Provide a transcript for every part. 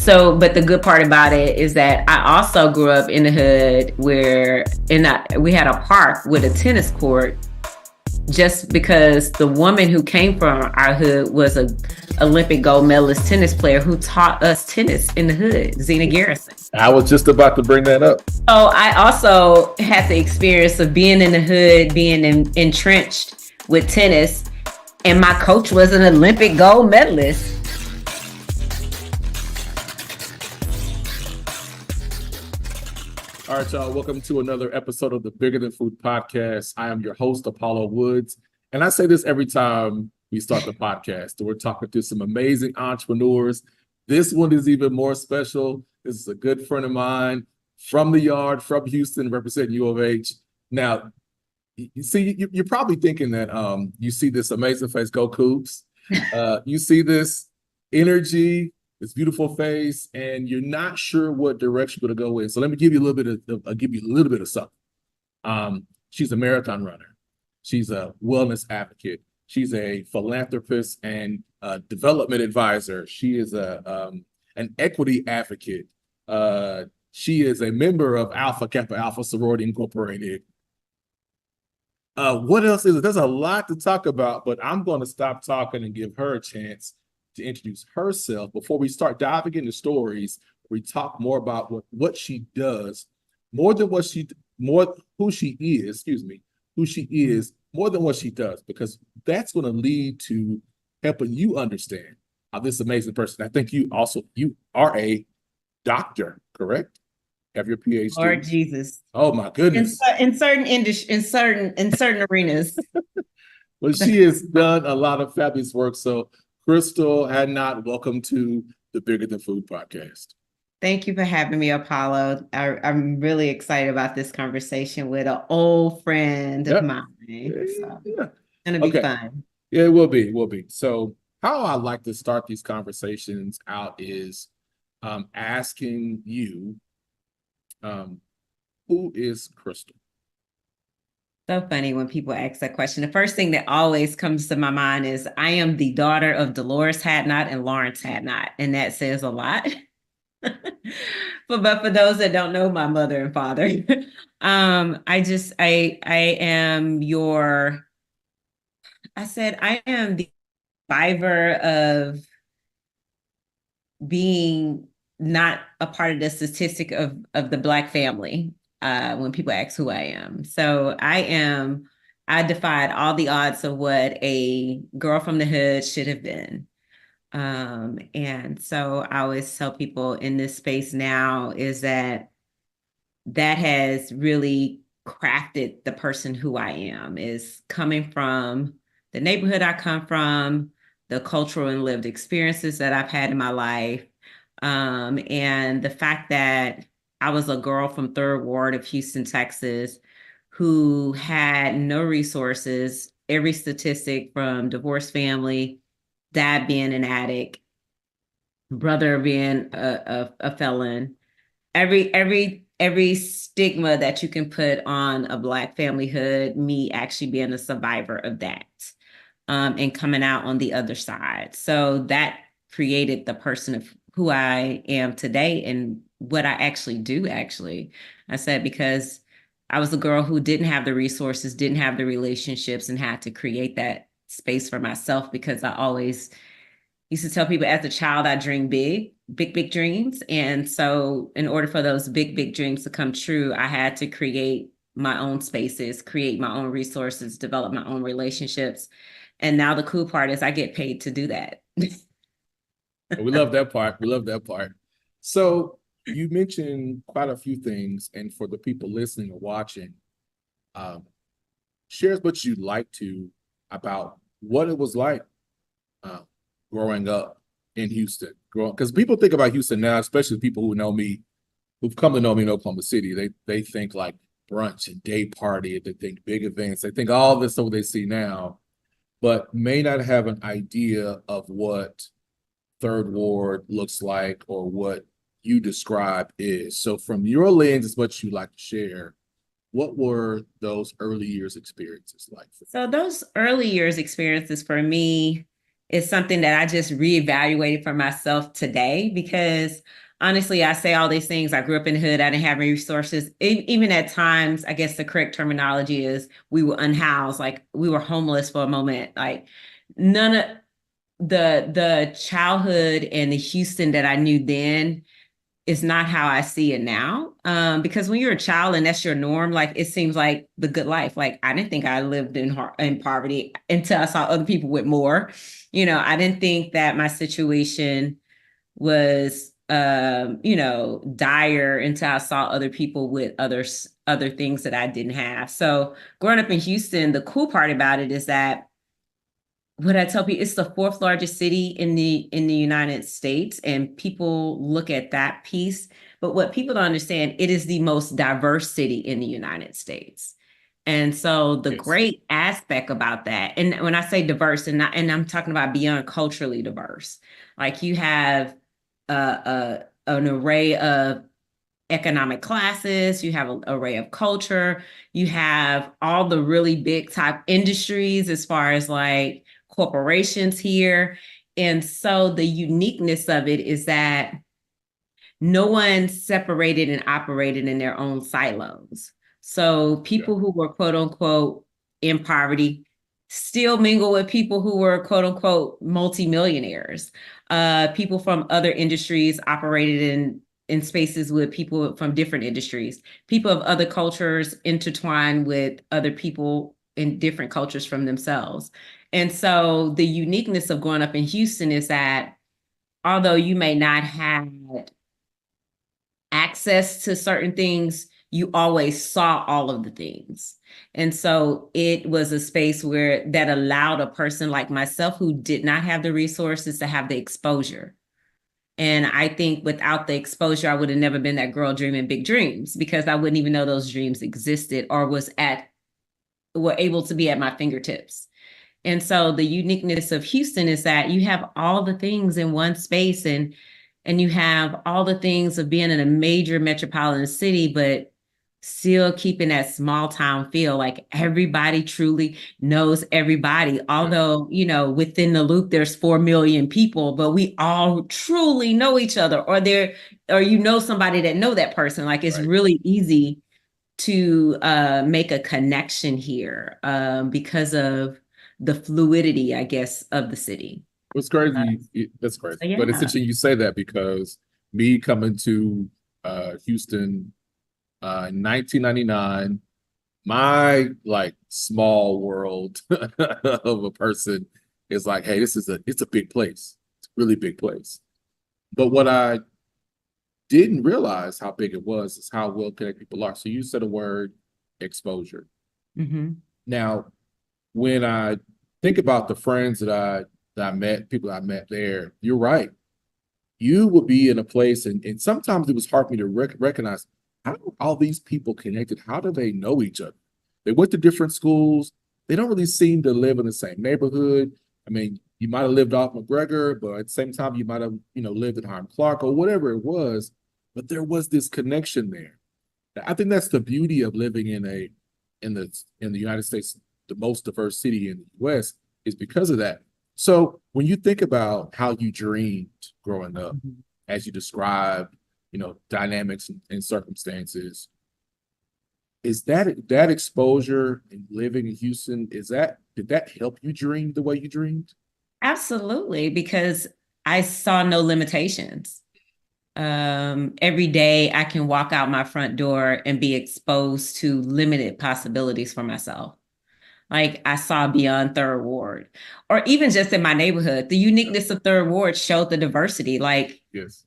But the good part about it is that I also grew up in the hood where we had a park with a tennis court, just because the woman who came from our hood was a Olympic gold medalist tennis player who taught us tennis in the hood, Zena Garrison. I was just about to bring that up. So I also had the experience of being in the hood, being entrenched with tennis, and my coach was an Olympic gold medalist. All right, y'all. Welcome to another episode of the Bigger Than Food podcast. I am your host, Apollo Woods. And I say this every time we start the podcast. We're talking to some amazing entrepreneurs. This one is even more special. This is a good friend of mine from the yard, from Houston, representing U of H. Now, you see, you're probably thinking that you see this amazing face, go Cougs. You see this energy, this beautiful face, and you're not sure what direction you're going to go in. So let me give you a little bit of something. She's a marathon runner. She's a wellness advocate. She's a philanthropist and a development advisor. She is an equity advocate. She is a member of Alpha Kappa Alpha Sorority Incorporated. What else is it? There's a lot to talk about, but I'm going to stop talking and give her a chance to introduce herself before we start diving into stories. We talk more about what she does, more than who she is, more than what she does, because that's going to lead to helping you understand how this amazing person. I think you are a doctor, correct? Have your PhD. Lord Jesus. Oh my goodness. In certain arenas. Well, she has done a lot of fabulous work. So Crystal Hadnott, welcome to the Bigger Than Food podcast. Thank you for having me, Apollo. I'm really excited about this conversation with an old friend of mine. So it's going to be fun. Yeah, it will be. So how I like to start these conversations out is asking you, who is Crystal? So funny when people ask that question. The first thing that always comes to my mind is I am the daughter of Dolores Hadnott and Lawrence Hadnott, and that says a lot. But for those that don't know my mother and father, I am the survivor of being not a part of the statistic of the Black family. When people ask who I am. So I defied all the odds of what a girl from the hood should have been. And so I always tell people in this space now is that has really crafted the person who I am, is coming from the neighborhood I come from, the cultural and lived experiences that I've had in my life, and the fact that I was a girl from Third Ward of Houston, Texas, who had no resources, every statistic from divorced family, dad being an addict, brother being a felon, every stigma that you can put on a Black family hood, me actually being a survivor of that, and coming out on the other side. So that created the person of who I am today and what I actually do. I said, because I was a girl who didn't have the resources, didn't have the relationships, and had to create that space for myself, because I always used to tell people as a child, I dreamed big dreams. And so in order for those big dreams to come true, I had to create my own spaces, create my own resources, develop my own relationships. And now the cool part is I get paid to do that. We love that part. So you mentioned quite a few things, and for the people listening or watching, share what you'd like to about what it was like growing up in Houston. Because people think about Houston now, especially people who know me, who've come to know me in Oklahoma City. They think like brunch and day party, they think big events, they think all this stuff they see now, but may not have an idea of what Third Ward looks like or what you describe is. So from your lens, as much you'd like to share, what were those early years experiences like? So those early years experiences for me, is something that I just reevaluated for myself today because honestly, I say all these things. I grew up in the hood. I didn't have any resources. Even at times, I guess the correct terminology is we were unhoused, like we were homeless for a moment. Like none of the childhood and the Houston that I knew then is not how I see it now. Because when you're a child and that's your norm, like it seems like the good life. Like I didn't think I lived in poverty until I saw other people with more. I didn't think that my situation was dire until I saw other people with other things that I didn't have. So growing up in Houston, the cool part about it is that what I tell people, it's the fourth largest city in the United States, and people look at that piece. But what people don't understand, it is the most diverse city in the United States. And so the Yes. great aspect about that, and when I say diverse, and I'm talking about beyond culturally diverse, like you have an array of economic classes, you have an array of culture, you have all the really big type industries as far as like corporations here. And so the uniqueness of it is that no one separated and operated in their own silos. So people who were quote unquote in poverty still mingle with people who were quote unquote multimillionaires. People from other industries operated in spaces with people from different industries. People of other cultures intertwine with other people in different cultures from themselves. And so the uniqueness of growing up in Houston is that although you may not have access to certain things, you always saw all of the things. And so it was a space where that allowed a person like myself who did not have the resources to have the exposure. And I think without the exposure, I would have never been that girl dreaming big dreams because I wouldn't even know those dreams existed or were able to be at my fingertips. And so the uniqueness of Houston is that you have all the things in one space and you have all the things of being in a major metropolitan city, but still keeping that small town feel like everybody truly knows everybody. Although, within the loop there's 4 million people, but we all truly know each other or somebody that know that person. Like it's really easy to make a connection here because of the fluidity, I guess, of the city. It's crazy. That's crazy. So But it's yeah. interesting you say that because me coming to Houston in 1999, my like small world of a person is like, hey, it's a big place. It's a really big place. But what I didn't realize how big it was is how well connected people are. So you said a word, exposure. Mm-hmm. Now, when I think about the friends that I met, people I met there, you're right. You would be in a place, and sometimes it was hard for me to recognize how are all these people connected? How do they know each other? They went to different schools. They don't really seem to live in the same neighborhood. I mean, you might have lived off McGregor, but at the same time, you might have, lived in Hiram Clark or whatever it was. But there was this connection there. I think that's the beauty of living in the United States, the most diverse city in the U.S. is because of that. So when you think about how you dreamed growing up, Mm-hmm. as you described, dynamics and circumstances, is that exposure and living in Houston, did that help you dream the way you dreamed? Absolutely, because I saw no limitations. Every day I can walk out my front door and be exposed to limited possibilities for myself. Like I saw beyond Third Ward, or even just in my neighborhood, the uniqueness of Third Ward showed the diversity. Like Yes.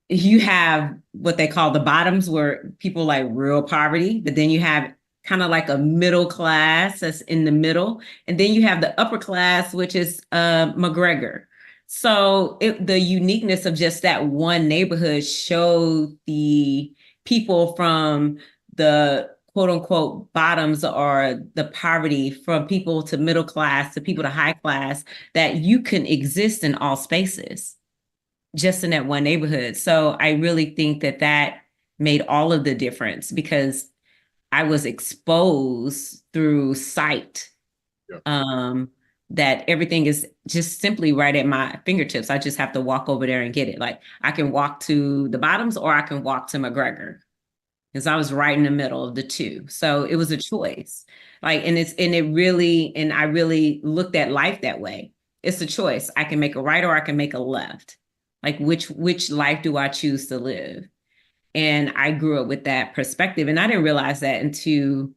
you have what they call the bottoms, where people like real poverty, but then you have kind of like a middle class that's in the middle, and then you have the upper class, which is McGregor. So the uniqueness of just that one neighborhood showed the people from the quote unquote bottoms or the poverty, from people to middle class to people to high class, that you can exist in all spaces just in that one neighborhood. So I really think that made all of the difference because I was exposed through sight. Yeah. Um, that everything is just simply right at my fingertips. I just have to walk over there and get it. Like I can walk to the bottoms or I can walk to McGregor because I was right in the middle of the two. So it was a choice. Like, and I really looked at life that way. It's a choice. I can make a right or I can make a left. Like which life do I choose to live? And I grew up with that perspective. And I didn't realize that until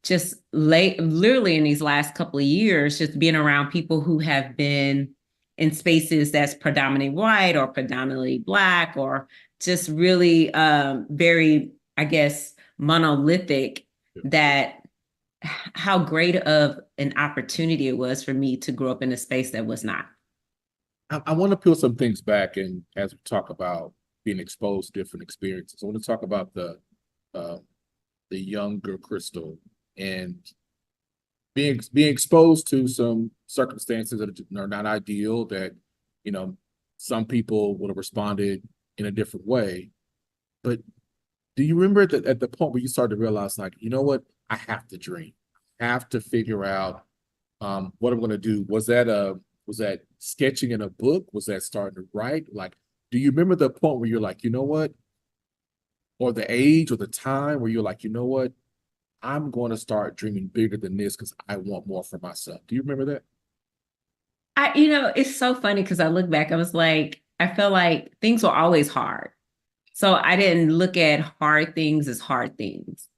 just literally in these last couple of years, just being around people who have been in spaces that's predominantly white or predominantly Black or just really very, I guess, monolithic, that how great of an opportunity it was for me to grow up in a space that was not. I want to peel some things back, and as we talk about being exposed to different experiences, I want to talk about the younger Crystal and being exposed to some circumstances that are not ideal, that, you know, some people would have responded in a different way. But do you remember that at the point where you started to realize, like, you know what, I have to dream, I have to figure out what I'm going to do? Was that sketching in a book? Was that starting to write? Like, do you remember the point where you're like, you know what, or the age or the time where you're like, you know what, I'm going to start dreaming bigger than this because I want more for myself? Do you remember that? It's so funny because I look back, I was like, I felt like things were always hard. So I didn't look at hard things as hard things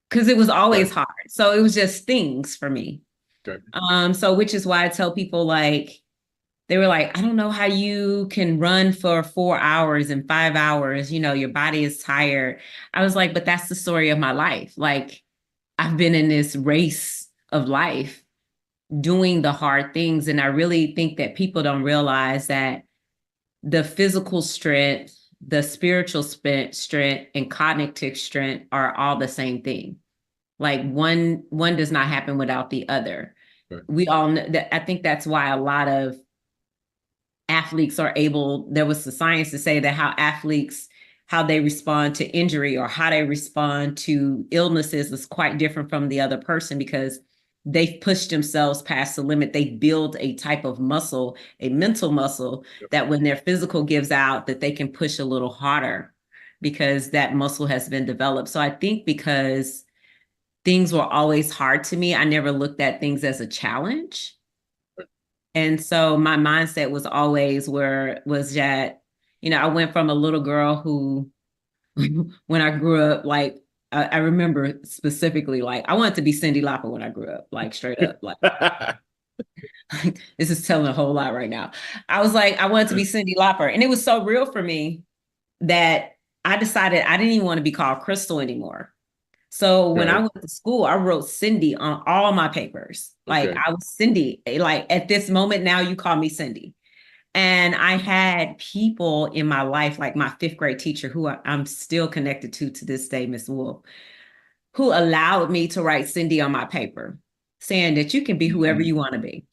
because it was always Okay. hard. So it was just things for me. Okay. So which is why I tell people, like, they were like, I don't know how you can run for 4 hours and 5 hours, your body is tired. I was like, but that's the story of my life. Like, I've been in this race of life doing the hard things. And I really think that people don't realize that the physical strength, the spiritual strength, and cognitive strength are all the same thing. Like one does not happen without the other. Okay. We all know that. I think that's why a lot of athletes are able, there was the science to say that how they respond to injury or how they respond to illnesses is quite different from the other person because they've pushed themselves past the limit. They build a type of muscle, a mental muscle, Yep. that when their physical gives out, that they can push a little harder because that muscle has been developed. So I think because things were always hard to me, I never looked at things as a challenge. And so my mindset was always was that, I went from a little girl who, when I grew up, like, I remember specifically, like, I wanted to be Cyndi Lauper when I grew up, like, straight up. Like, this is telling a whole lot right now. I was like, I wanted to be Cyndi Lauper. And it was so real for me that I decided I didn't even want to be called Crystal anymore. So when I Okay. went to school, I wrote Cindy on all my papers. Like Okay. I was Cindy. Like at this moment now, you call me Cindy. And I had people in my life, like my fifth grade teacher, who I'm still connected to this day, Miss Wolf, who allowed me to write Cindy on my paper, saying that you can be whoever Mhm. you want to be.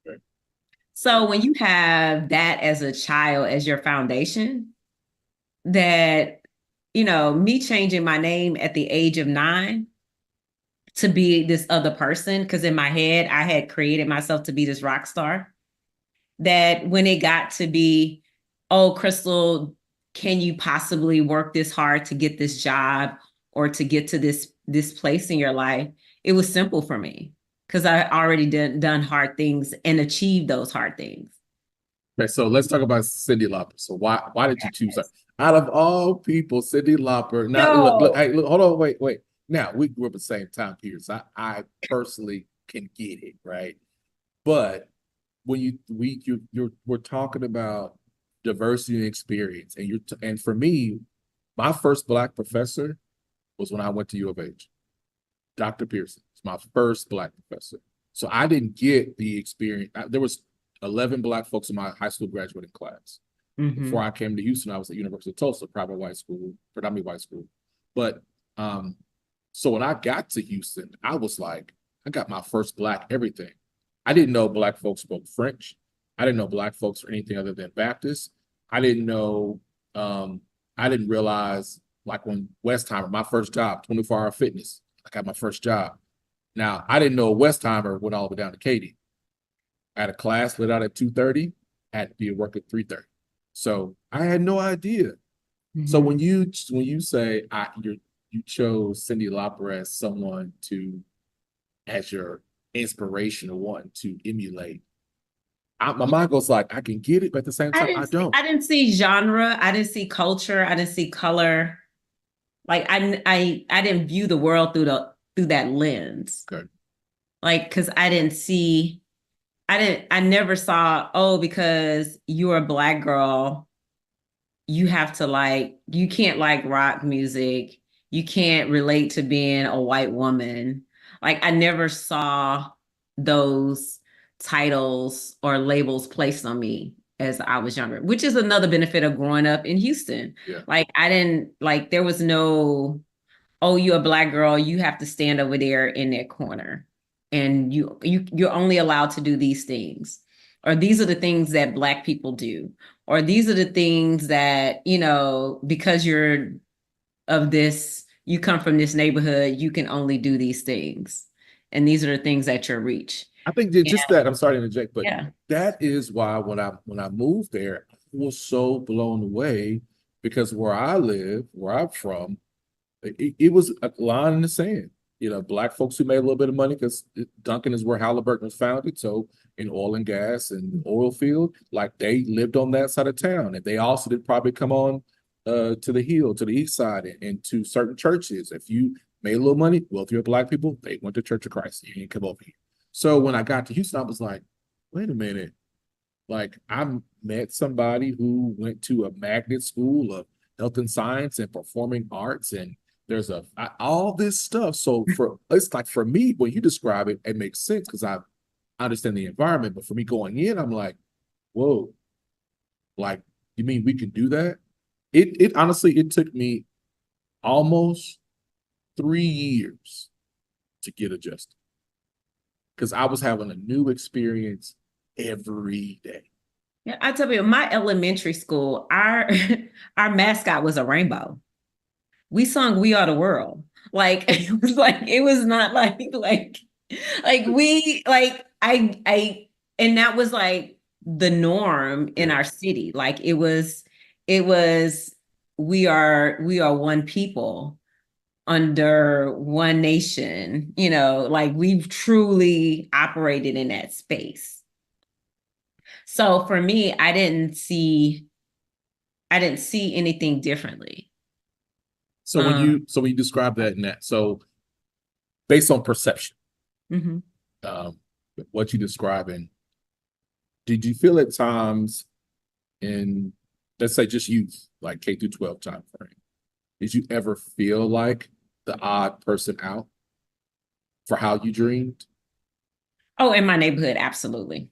Okay. So when you have that as a child as your foundation, that, me changing my name at the age of 9 to be this other person, because in my head I had created myself to be this rock star, that when it got to be, oh, Crystal, can you possibly work this hard to get this job or to get to this place in your life, it was simple for me because I already done hard things and achieved those hard things. Okay, so let's talk about Cyndi Lauper. So why did you choose her? Out of all people, Cyndi Lauper. Now look, No. hey, look, hold on, wait. Now we grew up at the same time period, so I personally can get it, right? But when we're talking about diversity and experience, and and for me, my first Black professor was when I went to U of H. Dr. Pearson. It's my first Black professor. So I didn't get the experience. There was 11 Black folks in my high school graduating class. Before Mm-hmm. I came to Houston, I was at University of Tulsa, private white school, predominantly white school. But so when I got to Houston, I was like, I got my first Black everything. I didn't know Black folks spoke French. I didn't know Black folks were anything other than Baptist. I didn't know, I didn't realize, like when Westheimer, my first job, 24-hour fitness, I got my first job. Now, I didn't know a Westheimer went all the way down to Katy. I had a class let out at 2:30, had to be at work at 3:30. So I had no idea. So Mhm. when you say you chose Cyndi Lauper as someone to as your inspirational one to emulate, my mind goes like, I can get it, but at the same time, I don't. I didn't see genre, I didn't see culture, I didn't see color. Like I didn't view the world through that lens. Okay. Like, because I never saw, oh, because you're a Black girl, you have to like, you can't like rock music. You can't relate to being a white woman. Like, I never saw those titles or labels placed on me as I was younger, which is another benefit of growing up in Houston. Yeah. Like, I didn't, like, there was no, oh, you're a Black girl, you have to stand over there in that corner. And you're only allowed to do these things. Or these are the things that Black people do. Or these are the things that, because you're of this, you come from this neighborhood, you can only do these things. And these are the things at your reach. I think that And just that, I'm sorry to interject, but yeah. that is why when I moved there, I was so blown away because where I live, where I'm from, it was a line in the sand. Black folks who made a little bit of money because Duncan is where Halliburton was founded. So in oil and gas and oil field, like they lived on that side of town. And they also did probably come on to the hill, to the east side, and to certain churches. If you made a little money, wealthier Black people, they went to Church of Christ. You didn't come over here. So when I got to Houston, I was like, wait a minute. Like I met somebody who went to a magnet school of health and science and performing arts, and there's all this stuff. So it's like for me, when you describe it, it makes sense because I understand the environment. But for me going in, I'm like, whoa, like you mean we can do that? It honestly, it took me almost 3 years to get adjusted because I was having a new experience every day. Yeah, I tell you, my elementary school, our our mascot was a rainbow. We sung "We Are the World." Like it was not like we like I and that was like the norm in Yeah. our city. Like it was we are one people under one nation, like we've truly operated in that space. So for me, I didn't see anything differently. So Um, when you describe that in that, so based on perception, mhm. um, what you describing, did you feel at times in, let's say just youth, like K through 12 time frame, did you ever feel like the odd person out for how you dreamed? Oh, in my neighborhood, absolutely.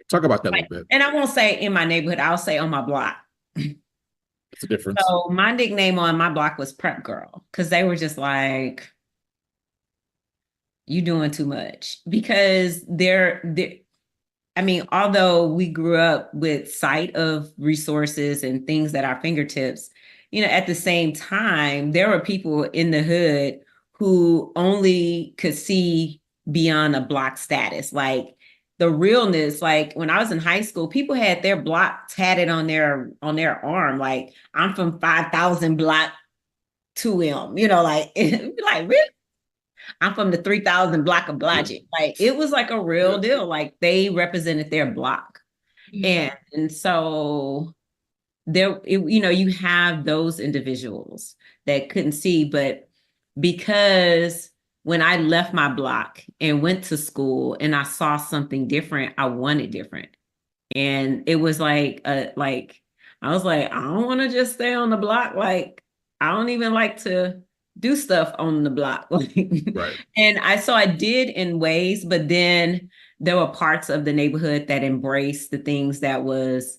Talk about that a Like, little bit. and I won't say in my neighborhood, I'll say on my block. That's a difference. So my nickname on my block was Prep Girl because they were just like, you doing too much. Because I mean, although we grew up with sight of resources and things at our fingertips, at the same time, there were people in the hood who only could see beyond a block status. Like the realness, like when I was in high school, people had their block tatted on their arm. Like I'm from 5,000 block 2M, like like really? I'm from the 3,000 block of Yeah. Blodgett. Like it was like a Yeah. real deal. Like they represented their block. And so you have those individuals that couldn't see, but because when I left my block and went to school and I saw something different, I wanted different. And it was like I was like, I don't want to just stay on the block. Like I don't even like to do stuff on the block. Right. And I did in ways, but then there were parts of the neighborhood that embraced the things that was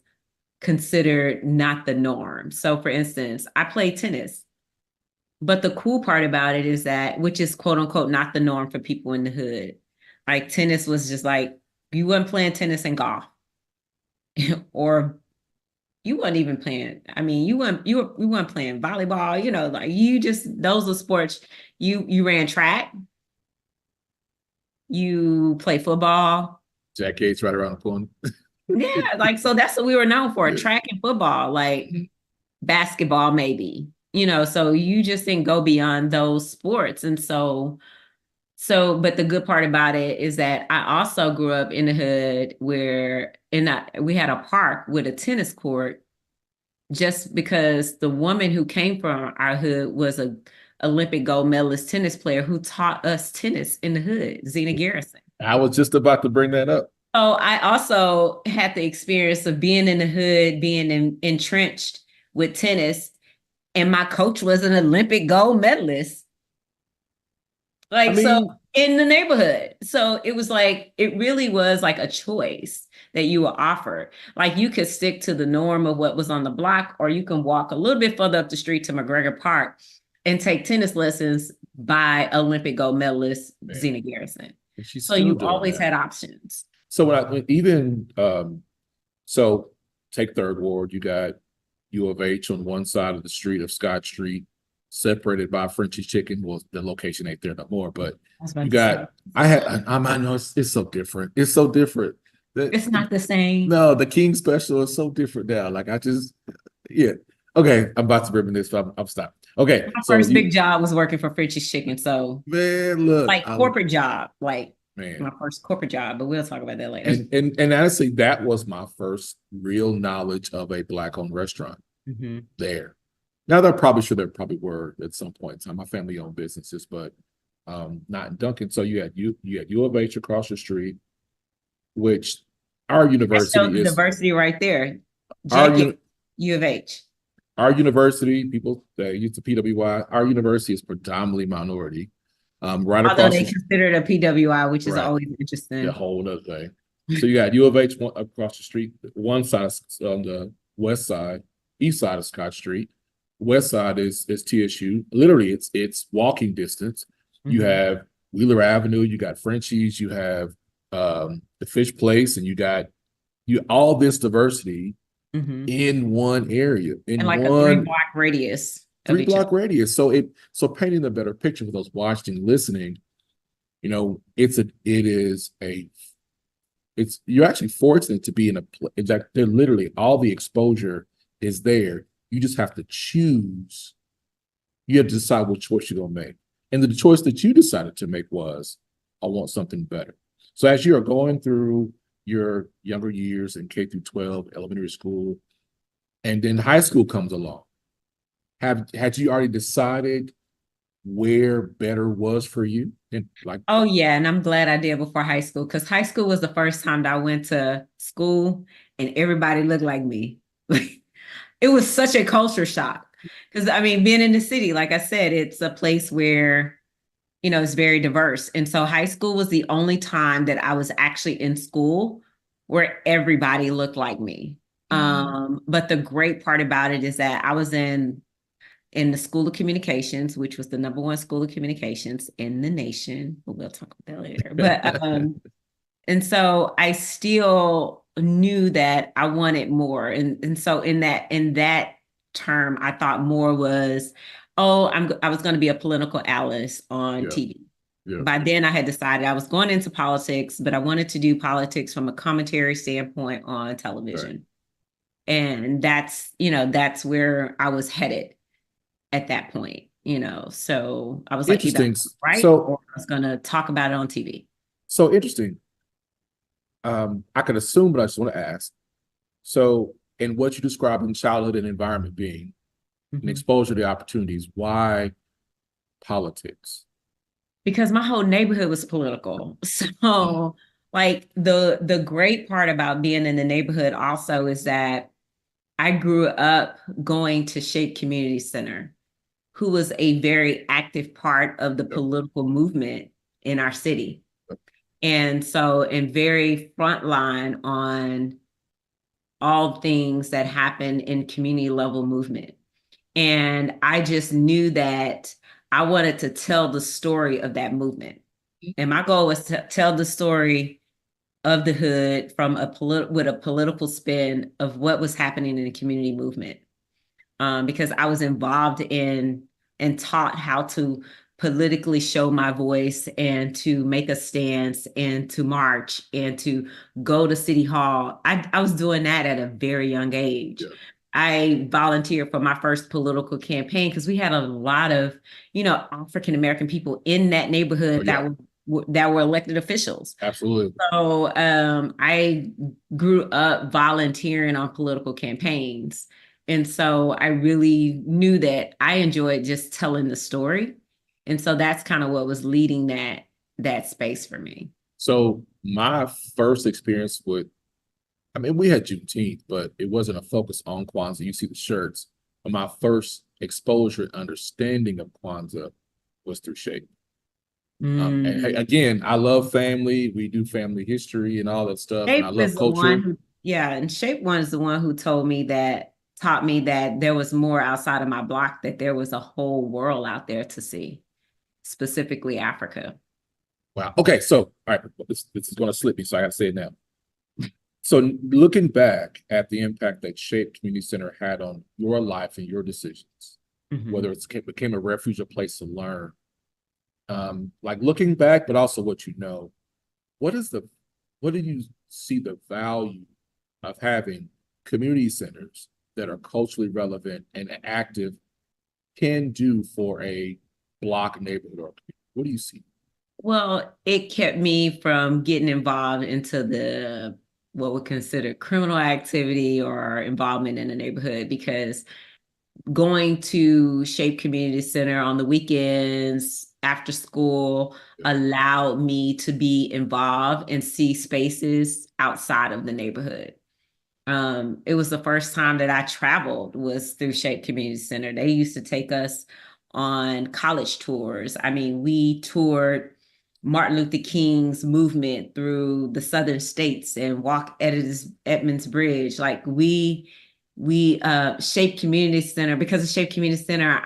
considered not the norm. So for instance, I play tennis. But the cool part about it is that, which is quote unquote not the norm for people in the hood. Like tennis was just like you weren't playing tennis and golf. Or you weren't even playing. I mean, you weren't playing volleyball, like you just those are sports. You ran track, you play football. Jack Gates right around the corner. Yeah, like so that's what we were known for, Yeah. track and football, like basketball maybe. So you just didn't go beyond those sports. And but the good part about it is that I also grew up in the hood where we had a park with a tennis court just because the woman who came from our hood was a Olympic gold medalist tennis player who taught us tennis in the hood, Zena Garrison. I was just about to bring that up. So I also had the experience of being in the hood, being entrenched with tennis, and my coach was an Olympic gold medalist. I Like, so mean, in the neighborhood. So it was like, it really was like a choice that you were offered. Like, you could stick to the norm of what was on the block, or you can walk a little bit further up the street to McGregor Park and take tennis lessons by Olympic gold medalist man, Zena Garrison. she's So still you doing always that. had options. So so take Third Ward, you got U of H on one side of the street of Scott Street, separated by Frenchie's Chicken. Well, the location ain't there no more, but you got I know it's so different. It's so different. It's not the same. No, the King Special is so different now. Like yeah. Okay, I'm about to reminisce, but I'm stopped. Okay, My so first big job was working for Frenchie's Chicken. So, man, look, like, corporate job, like man, my first corporate job, but we'll talk about that later. and honestly, that was my first real knowledge of a Black-owned restaurant there. Now, there probably were at some point in time. My family owned businesses, but not in Duncan. So you had U of H across the street, which our That university shows the is diversity right there. our Jacket, U of H. our university. People that use the PWI. Our university is predominantly minority. Right Although across they the consider it a PWI, which is right, always a interesting. whole other thing. So you got U of H across the street. One side on the west side, east side of Scott Street. West side is TSU. Literally, it's walking distance. You have Wheeler Avenue. You got Frenchie's. You have the Fish Place, and you got all this diversity in one area, in And like a one 3 block radius of three each other. block radius. So painting a better picture for those watching, listening, you're actually fortunate to be in a place that they're literally all the exposure is there. You just have to choose. You have to decide what choice you're gonna make. And the choice that you decided to make was, I want something better. So as you are going through your younger years in K through 12, elementary school, and then high school comes along, had you already decided where better was for you? And like, Oh yeah, and I'm glad I did before high school, because high school was the first time that I went to school and everybody looked like me. It was such a culture shock. Because I mean, being in the city, like I said, it's a place where it's very diverse. And so high school was the only time that I was actually in school where everybody looked like me. But the great part about it is that I was in the School of Communications, which was the #1 school of communications in the nation. But we'll talk about that later. But and so I still knew that I wanted more. And so in that term, I thought more was, oh, I was going to be a political analyst on TV. yeah, By then I had decided I was going into politics, but I wanted to do politics from a commentary standpoint on television. right. And that's where I was headed at that point. So I was like, either Interesting. right, or I was going to talk about it on TV. So interesting. I can assume, but I just want to ask. So, in what you described in childhood and environment being an exposure to opportunities, why politics? Because my whole neighborhood was political. So, like the great part about being in the neighborhood also is that I grew up going to Shape Community Center, who was a very active part of the political movement in our city. And so, and very frontline on all things that happen in community level movement. And I just knew that I wanted to tell the story of that movement. And my goal was to tell the story of the hood from with a political spin of what was happening in the community movement. Because I was involved in and taught how to politically show my voice and to make a stance and to march and to go to City Hall. I was doing that at a very young age. Yeah. I volunteered for my first political campaign because we had a lot of, African American people in that neighborhood that were elected officials. Absolutely. So I grew up volunteering on political campaigns. And so I really knew that I enjoyed just telling the story. And so that's kind of what was leading that space for me. So my first experience with, I mean, we had Juneteenth, but it wasn't a focus on Kwanzaa. You see the shirts. But my first exposure and understanding of Kwanzaa was through Shape. And hey, again, I love family. We do family history and all that stuff. And I Shape love is the one culture. who, yeah, and Shape one is the one who taught me that there was more outside of my block, that there was a whole world out there to see, specifically Africa. Wow. Okay. So, all right, this is going to slip me, so I got to say it now. So, looking back at the impact that Shape Community Center had on your life and your decisions, whether it became a refuge, a place to learn, like looking back, but also what you know, what do you see the value of having community centers that are culturally relevant and active can do for a block neighborhood or community? What do you see? Well, it kept me from getting involved into what we consider criminal activity or involvement in the neighborhood, because going to Shape Community Center on the weekends after school allowed me to be involved and see spaces outside of the neighborhood. It was the first time that I traveled was through Shape Community Center. They used to take us on college tours. I mean, we toured Martin Luther King's movement through the southern states and walk Edmonds Bridge. Like we Shape Community Center, because of Shape Community Center,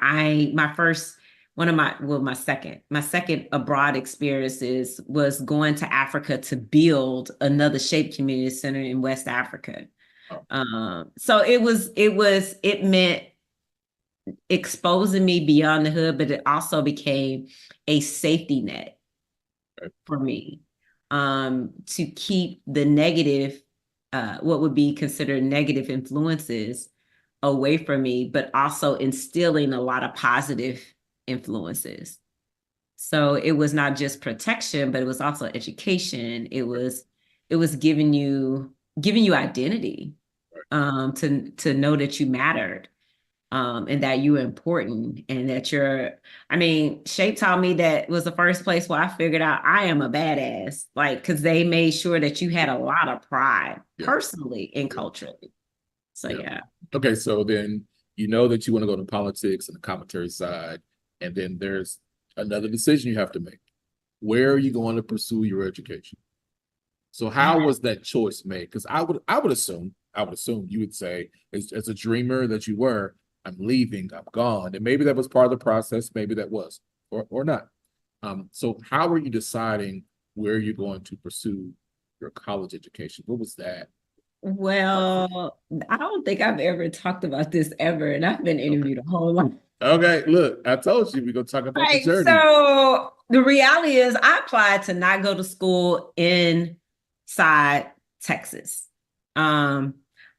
my second abroad experiences was going to Africa to build another Shape Community Center in West Africa. So it meant exposing me beyond the hood, but it also became a safety net for me, to keep the negative, what would be considered negative influences away from me, but also instilling a lot of positive influences. So it was not just protection, but it was also education. It was giving you identity, to know that you mattered, and that you were important, and that Shape taught me that was the first place where I figured out I am a badass, like, because they made sure that you had a lot of pride personally and culturally. So yeah. Okay, so then you know that you want to go to politics and the commentary side, and then there's another decision you have to make. Where are you going to pursue your education? So how was that choice made? Because I would assume you would say, as a dreamer that you were, I'm leaving, I'm gone. And maybe that was part of the process, maybe that was, or not. So how are you deciding where you're going to pursue your college education? What was that? Well, I don't think I've ever talked about this ever, and I've been interviewed a whole lot. Okay, look, I told you we're gonna talk about the journey. So the reality is I applied to not go to school inside Texas. I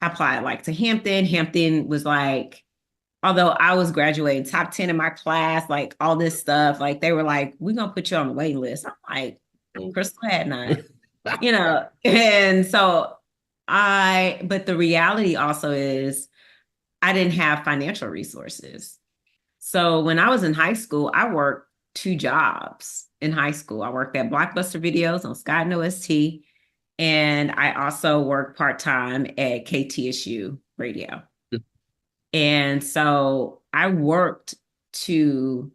applied like to Hampton. Hampton was like, although I was graduating top 10 in my class, like all this stuff, like they were like, we're gonna put you on the waiting list. I'm like, Crystal Hadnott, and so but the reality also is I didn't have financial resources. So when I was in high school, I worked 2 jobs in high school. I worked at Blockbuster Videos on Scott and OST, and I also worked part-time at KTSU Radio. And so I worked to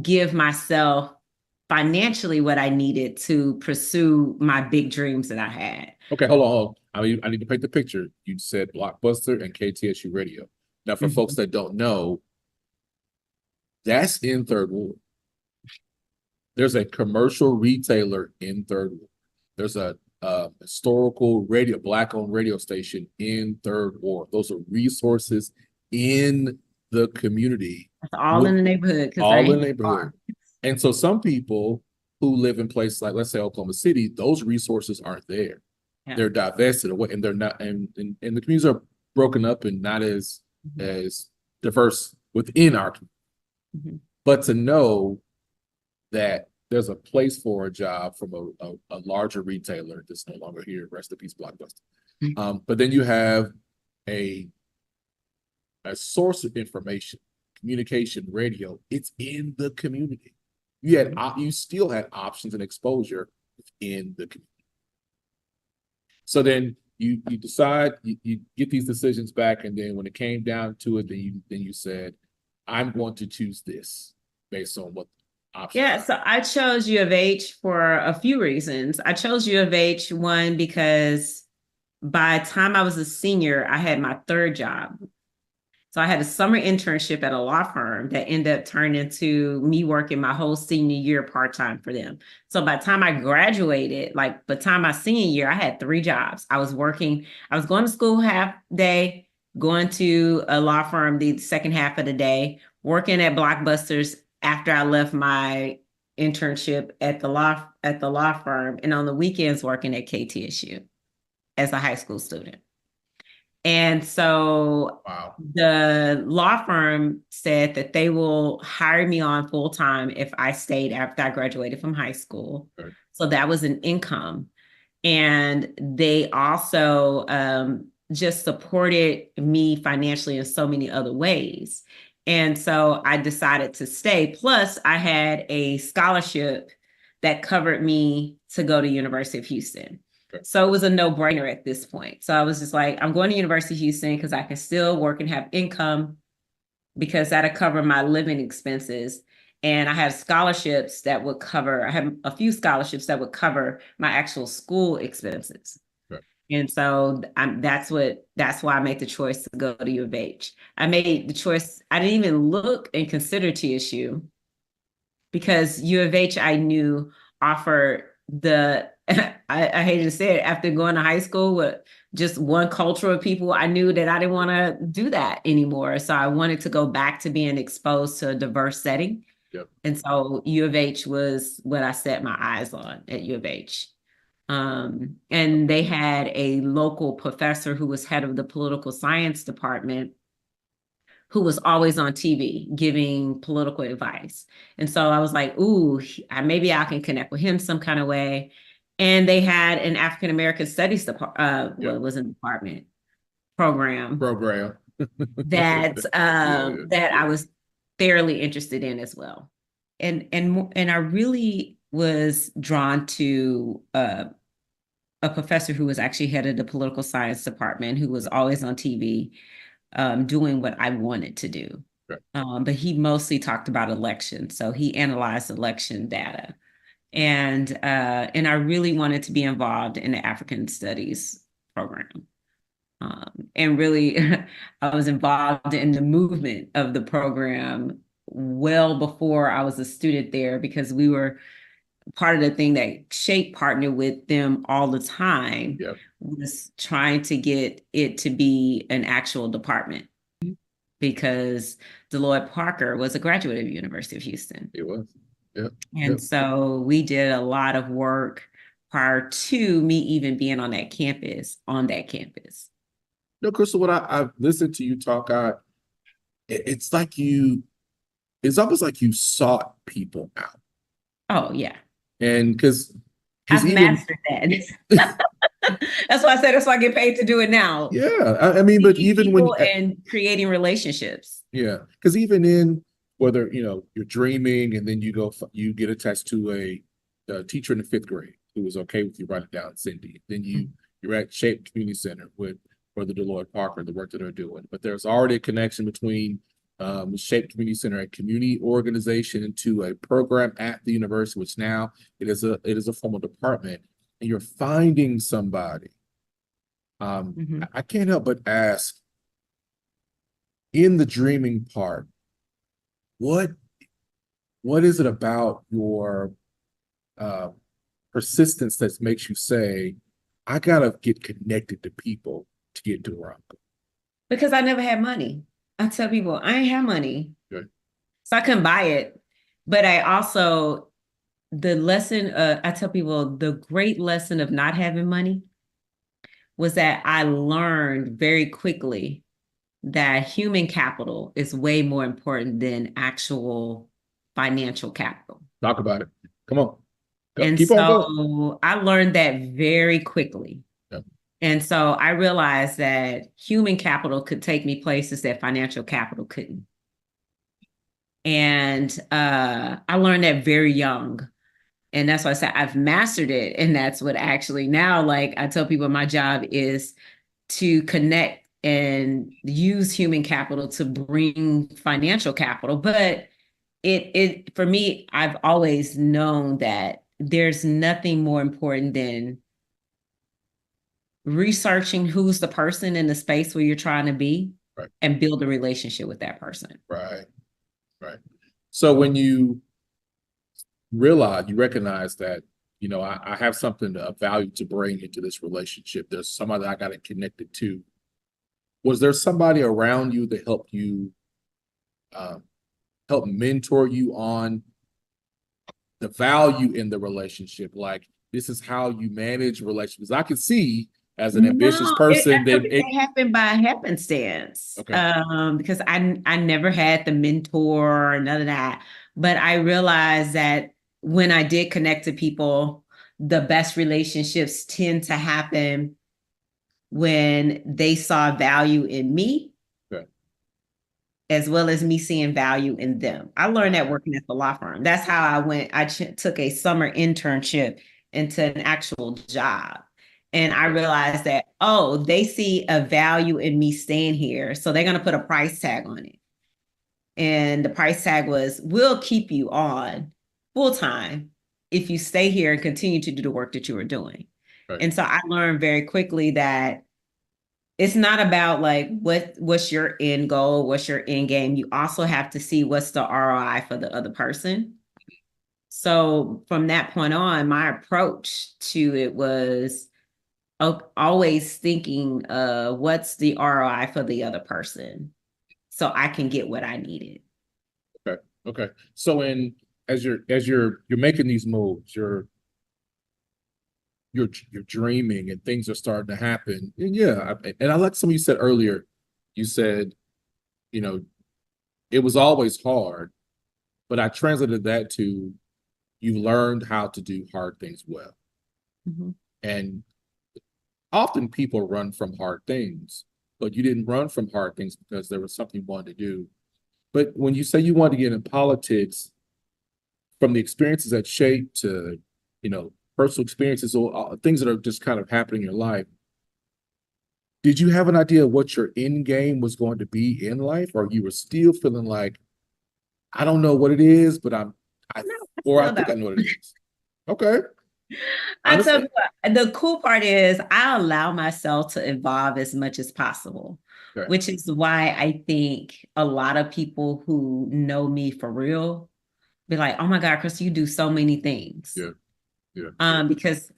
give myself financially what I needed to pursue my big dreams that I had. Okay, hold on. I need to paint the picture. You said Blockbuster and KTSU Radio. Now, for folks that don't know, that's in Third Ward. There's a commercial retailer in Third Ward. There's a historical Black-owned radio station in Third Ward. Those are resources in the community, It's all in with the neighborhood because I all in ain't the neighborhood. far. And so some people who live in places like, let's say, Oklahoma City, those resources aren't there. Yeah. They're divested away, and they're not, and the communities are broken up and not Mhm. as diverse within our community. Mhm. But to know that there's a place for a job from a larger retailer that's no longer here, rest in peace, Blockbuster. But then you have a a source of information, communication, radio. It's in the community. You still had options and exposure in the community. So then you decide, you get these decisions back, and then when it came down to it, then you said, I'm going to choose this based on what options. Yeah, so I chose U of H for a few reasons. I chose U of H, one, because by the time I was a senior, I had my third job. So I had a summer internship at a law firm that ended up turning into me working my whole senior year part-time for them. So by the time I graduated, like by the time my senior year, I had three jobs. I was going to school half day, going to a law firm the second half of the day, working at Blockbusters after I left my internship at the law firm, and on the weekends working at KTSU as a high school student. And so Wow. the law firm said that they will hire me on full time if I stayed after I graduated from high school. Right. So that was an income. And they also just supported me financially in so many other ways. And so I decided to stay. Plus, I had a scholarship that covered me to go to University of Houston. So it was a no-brainer at this point. So I was just like, I'm going to University of Houston because I can still work and have income because that'll cover my living expenses. And I had scholarships that would cover, I have a few scholarships that would cover my actual school expenses. Right. And so that's why I made the choice to go to U of H. I made the choice, I didn't even look and consider TSU because U of H I knew offered I hate to say it, after going to high school with just one culture of people, I knew that I didn't want to do that anymore. So I wanted to go back to being exposed to a diverse setting. Yep. And so U of H was what I set my eyes on at U of H. And they had a local professor who was head of the political science department who was always on TV giving political advice. And so I was like, ooh, maybe I can connect with him some kind of way. And they had an African American Studies department, Yep. well, it was a department program that Yeah. that I was fairly interested in as well. And I really was drawn to a professor who was actually head of the political science department, who was always on TV doing what I wanted to do. Right. But he mostly talked about elections. So he analyzed election data. And I really wanted to be involved in the African Studies program. And really, I was involved in the movement of the program well before I was a student there because we were part of the thing that Shape partnered with them all the time. Yep. Was trying to get it to be an actual department because Deloitte Parker was a graduate of University of Houston. It was. Yep. And Yep. so we did a lot of work prior to me even being on that campus. No, Crystal, what I've listened to you talk, it's like it's almost like you sought people out. Oh, yeah. And because I've even mastered that. That's why I said that's why I get paid to do it now. yeah, I mean, but even when people and creating relationships. yeah, because even in whether you're dreaming and then you get attached to a teacher in the fifth grade who was okay with you writing down Cindy, then you're at Shape Community Center with Brother Deloitte Parker, the work that they're doing. But there's already a connection between Shape Community Center, a community organization, into a program at the university, which now it is a formal department, and you're finding somebody. I can't help but ask, in the dreaming part, what is it about your persistence that makes you say, I gotta get connected to people to get to where I'm going? Because I never had money. I tell people I ain't have money, Good. so I couldn't buy it. But I also, the lesson, I tell people the great lesson of not having money was that I learned very quickly that human capital is way more important than actual financial capital. Talk about it. Come on. Go. And Keep on going. so I learned that very quickly. Yeah. And so I realized that human capital could take me places that financial capital couldn't. And I learned that very young. And that's why I said I've mastered it. And that's what actually now, like I tell people, my job is to connect and use human capital to bring financial capital. But it for me, I've always known that there's nothing more important than researching who's the person in the space where you're trying to be, Right. and build a relationship with that person. Right. Right. So when you recognize that, I have something of value to bring into this relationship. There's somebody I got it connected to. Was there somebody around you that helped you, help mentor you on the value in the relationship? Like, this is how you manage relationships. I can see as an ambitious No, person that it happened by happenstance. Okay. Because I never had the mentor or none of that. But I realized that when I did connect to people, the best relationships tend to happen when they saw value in me, Okay. as well as me seeing value in them. I learned that working at the law firm. That's how I went. I took a summer internship into an actual job. And I realized that, oh, they see a value in me staying here. So they're going to put a price tag on it. And the price tag was, we'll keep you on full time if you stay here and continue to do the work that you were doing. Right. And so I learned very quickly that it's not about like what's your end goal, what's your end game. You also have to see what's the ROI for the other person. So from that point on, my approach to it was always thinking, what's the ROI for the other person, so I can get what I needed. Okay. Okay. So as you're making these moves, you're dreaming and things are starting to happen. And yeah, and I like something you said earlier. You said, it was always hard, but I translated that to you learned how to do hard things well. Mm-hmm. And often people run from hard things, but you didn't run from hard things because there was something you wanted to do. But when you say you want to get in politics, from the experiences that shape to, personal experiences or things that are just kind of happening in your life, did you have an idea of what your end game was going to be in life, or you were still feeling like, I don't know what it is, but I think I know what it is? Okay. I tell you what, the cool part is I allow myself to evolve as much as possible, Okay. which is why I think a lot of people who know me for real be like, oh my God, Chris, you do so many things. Yeah. Yeah. Because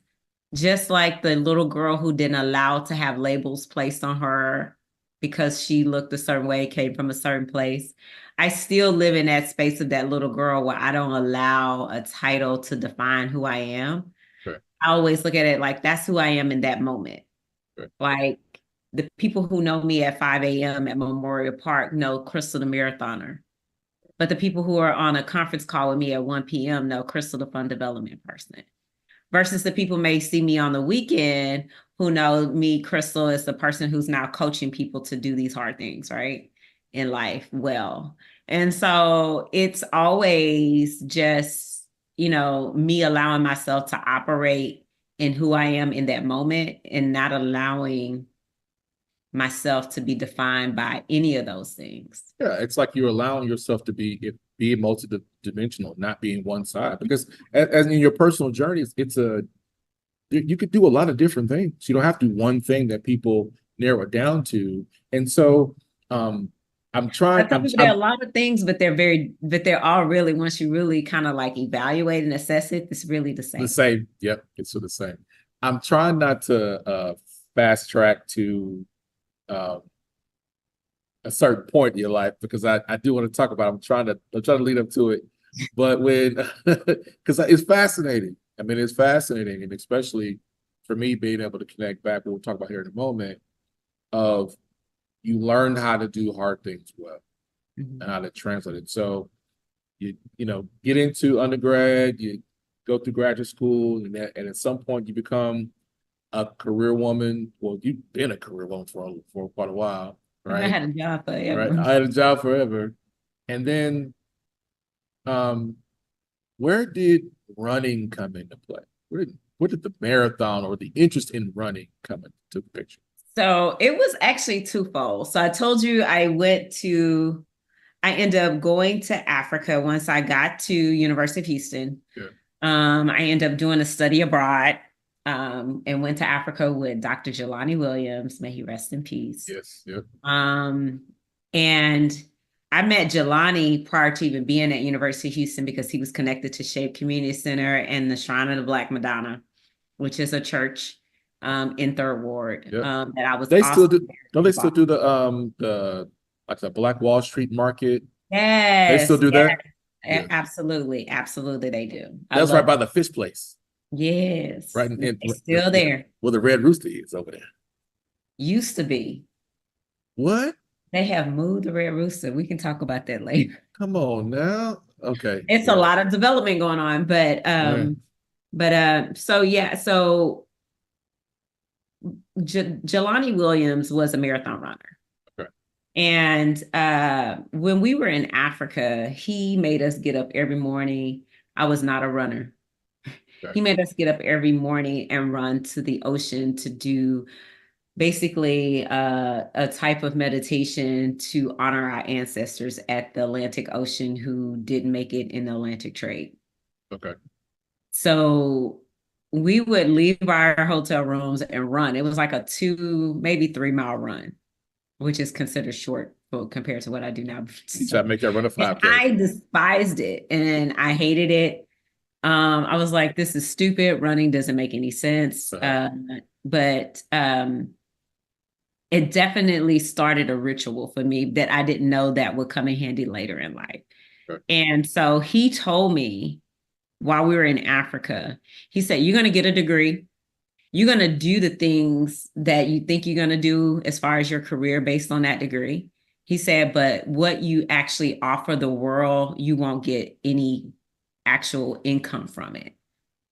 just like the little girl who didn't allow to have labels placed on her because she looked a certain way, came from a certain place, I still live in that space of that little girl where I don't allow a title to define who I am. Okay. I always look at it like that's who I am in that moment. Okay. Like the people who know me at 5 a.m. at Memorial Park know Crystal the marathoner. But the people who are on a conference call with me at 1 p.m. know Crystal the fund development person. Versus the people may see me on the weekend who know me, Crystal, is the person who's now coaching people to do these hard things, right, in life well. And so it's always just, me allowing myself to operate in who I am in that moment and not allowing myself to be defined by any of those things. Yeah, it's like you're allowing yourself to be multidimensional, not being one side. Because as in your personal journey, you could do a lot of different things. You don't have to do one thing that people narrow it down to. And so I'm trying. There are a lot of things, but they're all really, once you really kind of like evaluate and assess it, it's really the same. The same. Yep, it's the same. I'm trying not to fast track to a certain point in your life because I do want to talk about. I'm trying to lead up to it, but when because it's fascinating. I mean, it's fascinating, and especially for me being able to connect back. What we'll talk about here in a moment of you learn how to do hard things well and how to translate it. So you get into undergrad, you go through graduate school, and at some point you become a career woman. Well, you've been a career woman for quite a while, I right? had a job Right. forever. I had a job forever. And then um where did running come into play? Where did the marathon or the interest in running come into the picture? So it was actually twofold. So I told you I ended up going to Africa once I got to University of Houston. Yeah. I ended up doing a study abroad and went to Africa with Dr. Jelani Williams. May he rest in peace. Yes. Yep. And I met Jelani prior to even being at University of Houston because he was connected to Shape Community Center and the Shrine of the Black Madonna, which is a church in Third Ward Yep. that I was They also still do. Don't they still do the like the Black Wall Street Market? They still Yes, do yes, that? Yeah. absolutely, absolutely, they do. I That's right love by it. the fish place. Yes, Right it's still there. where the Red Rooster is over there. Used to be. What? They have moved the Red Rooster. We can talk about that later. Come on now. Okay. It's a Yeah. lot of development going on, Right. so yeah, so Jelani Williams was a marathon runner. Okay. And when we were in Africa, he made us get up every morning. I was not a runner. Okay. He made us get up every morning and run to the ocean to do basically a type of meditation to honor our ancestors at the Atlantic Ocean who didn't make it in the Atlantic trade. Okay. So we would leave our hotel rooms and run. It was like a 2, maybe 3 mile run, which is considered short compared to what I do now. You try to make that run a 5K. I despised it and I hated it. I was like, this is stupid. Running doesn't make any sense. But it definitely started a ritual for me that I didn't know that would come in handy later in life. Okay. And so he told me while we were in Africa, he said, you're going to get a degree. You're going to do the things that you think you're going to do as far as your career based on that degree. He said, but what you actually offer the world, you won't get any actual income from it.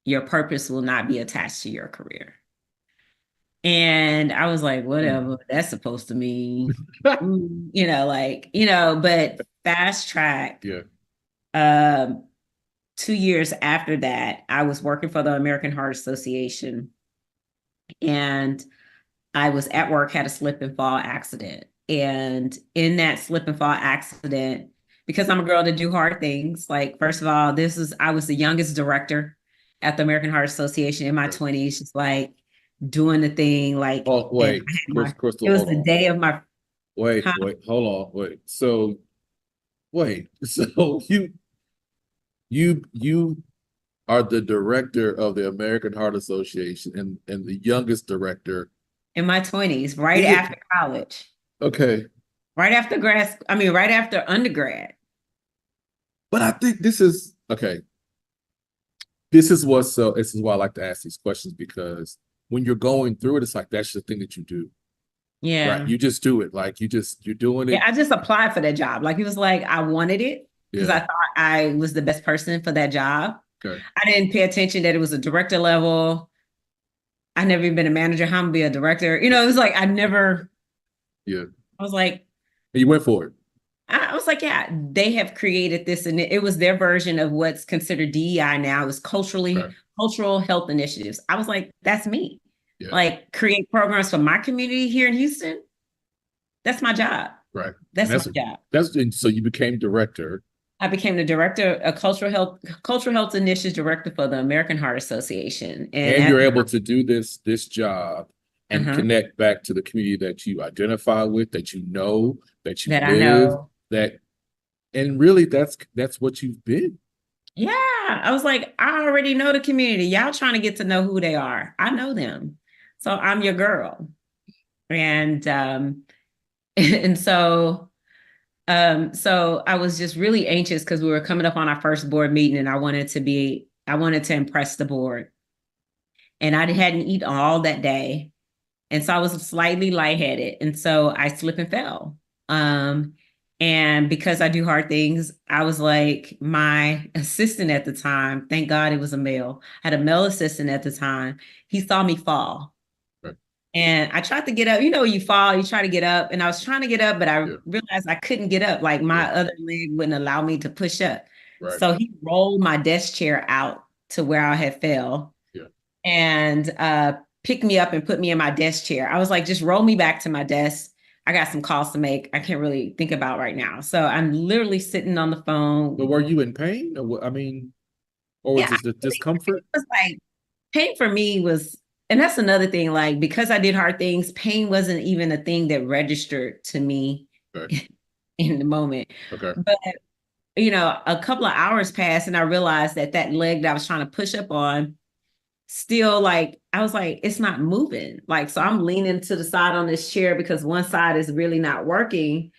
Your purpose will not be attached to your career. And I was like, whatever that's supposed to mean, but fast track. Yeah. 2 years after that, I was working for the American Heart Association and I was at work, had a slip and fall accident. And in that slip and fall accident, because I'm a girl to do hard things, like, first of all, I was the youngest director at the American Heart Association in my 20s, just like doing the thing. Like, oh, wait, Crystal, it was the day of my. Wait, hold on, wait. So you are the director of the American Heart Association and the youngest director in my 20s, right after college. Okay. Right after undergrad. But I think this is okay. This is why I like to ask these questions, because when you're going through it, it's like that's the thing that you do. Yeah. Right. You just do it. Like you're doing it. Yeah, I just applied for that job. Like, it was like I wanted it because I thought I was the best person for that job. Okay. I didn't pay attention that it was a director level. I never even been a manager. How to be a director? It was like I never. Yeah. I was like, and you went for it. I was like, yeah, they have created this, and it was their version of what's considered DEI now. It was cultural health initiatives. I was like, that's me. Yeah. Like, create programs for my community here in Houston. That's my job. Right. That's my job. So you became director. I became the director, a cultural health initiatives director for the American Heart Association. And you're able to do this job and connect back to the community that you identify with, that you know, that you live, I know. And really that's what you've been. Yeah. I was like, I already know the community. Y'all trying to get to know who they are. I know them. So I'm your girl. And And so I was just really anxious because we were coming up on our first board meeting and I wanted to impress the board. And I hadn't eaten all that day. And so I was slightly lightheaded. And so I slipped and fell. Um, and because I do hard things, I was like, my assistant at the time, thank God it was a male, I had a male assistant at the time. He saw me fall. Right. And I tried to get up. You know, you fall, you try to get up. And I was trying to get up, but I realized I couldn't get up. Like my other leg wouldn't allow me to push up. Right. So he rolled my desk chair out to where I had fell. Yeah. And picked me up and put me in my desk chair. I was like, just roll me back to my desk. I got some calls to make. I can't really think about right now. So I'm literally sitting on the phone. But were you in pain? Or, I mean, or was Yeah, it just discomfort? it was like pain for me was, and that's another thing, like because I did hard things, pain wasn't even a thing that registered to me Okay. in the moment. Okay. But a couple of hours passed and I realized that that leg that I was trying to push up on still, like, I was like, it's not moving. Like, so I'm leaning to the side on this chair because one side is really not working.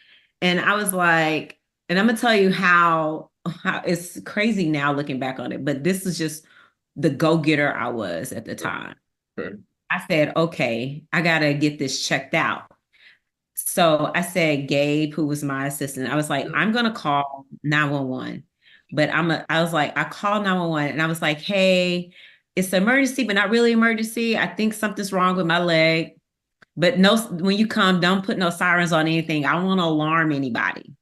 And I was like, and I'm gonna tell you how it's crazy now looking back on it, but this is just the go-getter I was at the time. Okay. I said, okay, I gotta get this checked out. So I said, Gabe, who was my assistant, I was like, I'm gonna call 911. But I was like, I called 911 and I was like, hey, it's an emergency, but not really emergency. I think something's wrong with my leg. But no, when you come, don't put no sirens on anything. I don't want to alarm anybody.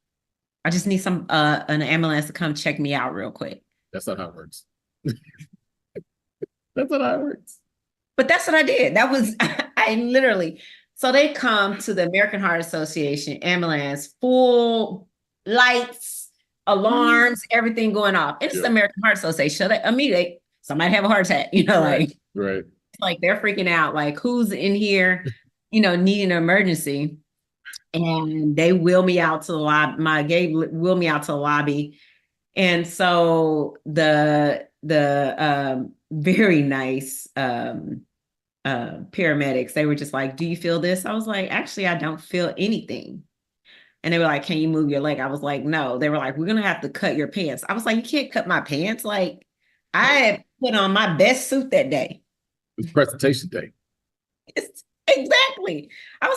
I just need an ambulance to come check me out real quick. That's not how it works. That's not how it works. But that's what I did. That was I literally. So they come to the American Heart Association ambulance, full lights, alarms, everything going off. It's the American Heart Association. So they immediately somebody have a heart attack, Right. like they're freaking out, like who's in here, needing an emergency. And they wheel me out to the lobby. Wheel me out to the lobby. And so the very nice paramedics, they were just like, do you feel this? I was like, actually, I don't feel anything. And they were like, can you move your leg? I was like, no. They were like, we're going to have to cut your pants. I was like, you can't cut my pants. Like, I had put on my best suit that day. It's presentation day. Exactly. I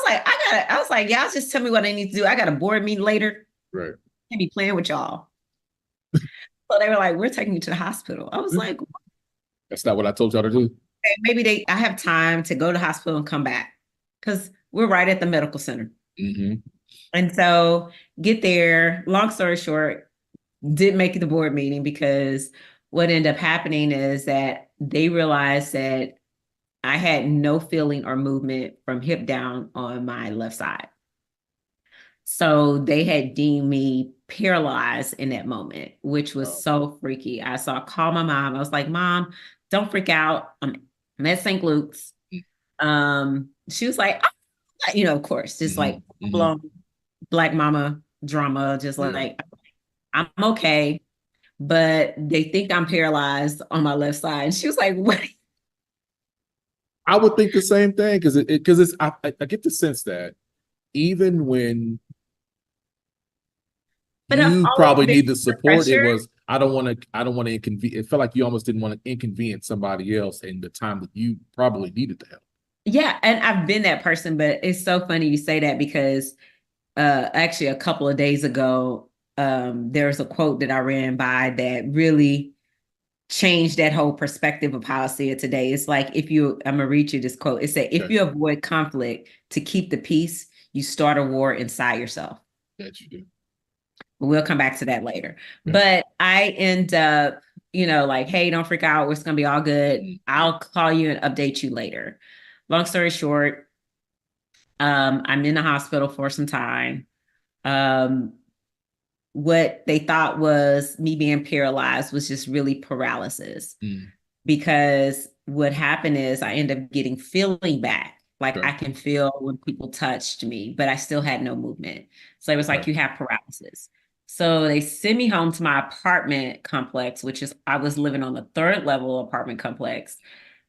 was like, y'all just tell me what I need to do. I got a board meeting later. Right. Can't be playing with y'all. So they were like, we're taking you to the hospital. I was like, that's not what I told y'all to do. Maybe I have time to go to the hospital and come back because we're right at the medical center. Mm-hmm. And so get there, long story short, didn't make the board meeting because what ended up happening is that they realized that I had no feeling or movement from hip down on my left side. So they had deemed me paralyzed in that moment, which was so freaky. I called my mom. I was like, Mom, don't freak out. I'm at St. Luke's. She was like, oh, of course, just like blown Black mama drama, just like, I'm okay, but they think I'm paralyzed on my left side. And she was like, what? I would think the same thing because I get the sense that even when you probably need the support, it was I don't want to inconvenience. It felt like you almost didn't want to inconvenience somebody else in the time that you probably needed the help. Yeah, and I've been that person, but it's so funny you say that because actually a couple of days ago, there's a quote that I ran by that really changed that whole perspective of how I see it today. It's like, I'm going to read you this quote. It said, if you avoid conflict to keep the peace, you start a war inside yourself. That you do. We'll come back to that later. Yeah. But I end up, like, hey, don't freak out. It's going to be all good. I'll call you and update you later. Long story short, I'm in the hospital for some time. What they thought was me being paralyzed was just really paralysis. Because what happened is I end up getting feeling back. Like I can feel when people touched me, but I still had no movement. So it was like, you have paralysis. So they sent me home to my apartment complex, which is, I was living on the 3rd level apartment complex.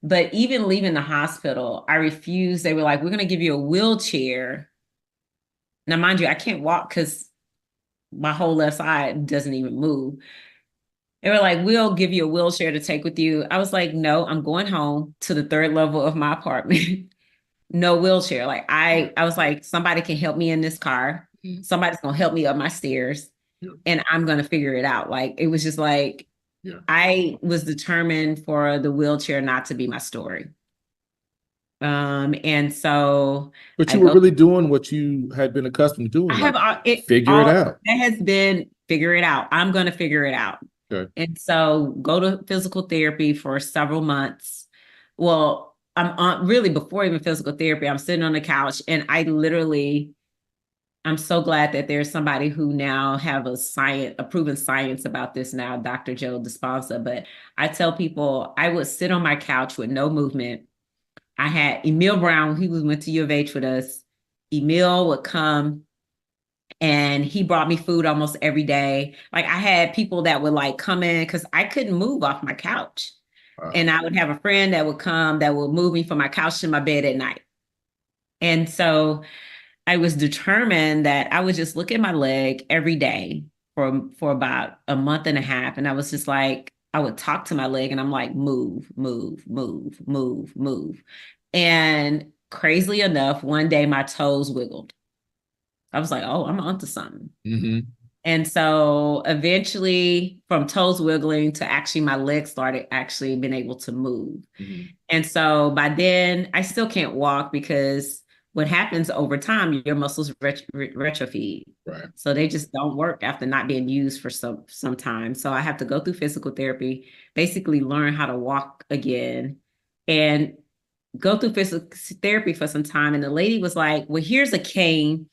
But even leaving the hospital, I refused. They were like, we're going to give you a wheelchair. Now, mind you, I can't walk because my whole left side doesn't even move. They were like, we'll give you a wheelchair to take with you. I was like, no, I'm going home to the third level of my apartment. No wheelchair. Like I was like, somebody can help me in this car. Somebody's gonna help me up my stairs Yeah. and I'm gonna figure it out. Like it was just like Yeah. I was determined for the wheelchair not to be my story. And so But I you were go, really doing what you had been accustomed to I doing, have like it figure it all out. that has been figure it out. I'm gonna figure it out. Okay. And so go to physical therapy for several months. Well, I'm on really before even physical therapy, I'm sitting on the couch and I'm so glad that there's somebody who now have a proven science about this now, Dr. Joe Dispenza. But I tell people I would sit on my couch with no movement. I had Emil Brown, went to U of H with us. Emil would come and he brought me food almost every day. Like I had people that would like come in because I couldn't move off my couch. Wow. And I would have a friend that would come that would move me from my couch to my bed at night. And so I was determined that I would just look at my leg every day for about a month and a half. And I was just like, I would talk to my leg and I'm like, move, move, move, move, move. And crazily enough, one day my toes wiggled. I was like, oh, I'm onto something. Mm-hmm. And so eventually, from toes wiggling to actually my legs started actually being able to move. Mm-hmm. And so by then, I still can't walk because what happens over time, your muscles retrophy. Right. So they just don't work after not being used for some time. So I have to go through physical therapy, basically learn how to walk again, and go through physical therapy for some time. And the lady was like, well, here's a cane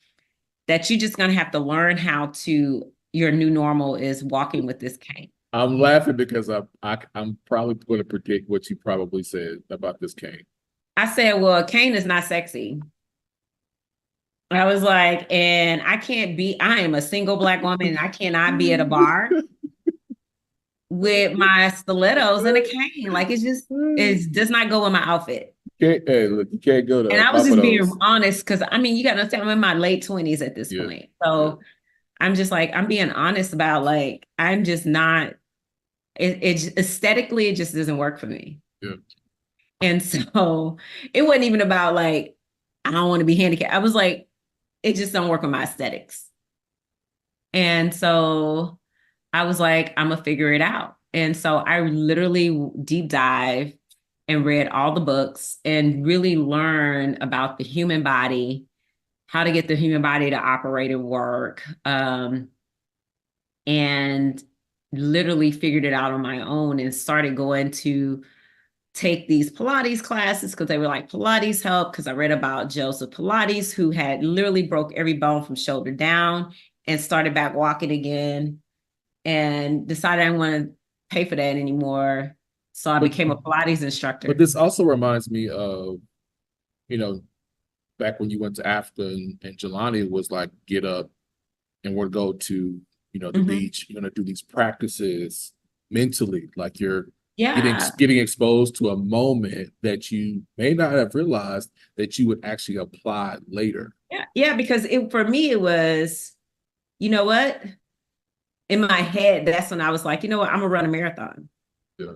that you're just going to have to learn how to, your new normal is walking with this cane. I'm laughing because I'm probably going to predict what you probably said about this cane. I said, well, a cane is not sexy. I was like, and I am a single Black woman and I cannot be at a bar with my stilettos and a cane. Like it does not go in my outfit. Hey, look, you can't go to And I was just being Buffalo's. honest because I mean, you got to understand, I'm in my late 20s at this Yeah. point. So I'm just like, I'm being honest about like, I'm just not, it aesthetically, it just doesn't work for me. Yeah. And so it wasn't even about like, I don't want to be handicapped. I was like, it just don't work with my aesthetics. And so I was like, I'm gonna figure it out. And so I literally deep dive and read all the books and really learn about the human body, how to get the human body to operate and work. And literally figured it out on my own and started going to take these Pilates classes because they were like Pilates help because I read about Joseph Pilates who had literally broke every bone from shoulder down and started back walking again and decided I didn't want to pay for that anymore. So I became a Pilates instructor. But this also reminds me of, you know, back when you went to Africa and Jelani was like, get up and we'll go to, you know, the beach. You're going to do these practices mentally, like you're getting exposed to a moment that you may not have realized that you would actually apply later. Yeah, because for me, it was, you know what? In my head, that's when I was like, you know what? I'm gonna run a marathon. Yeah.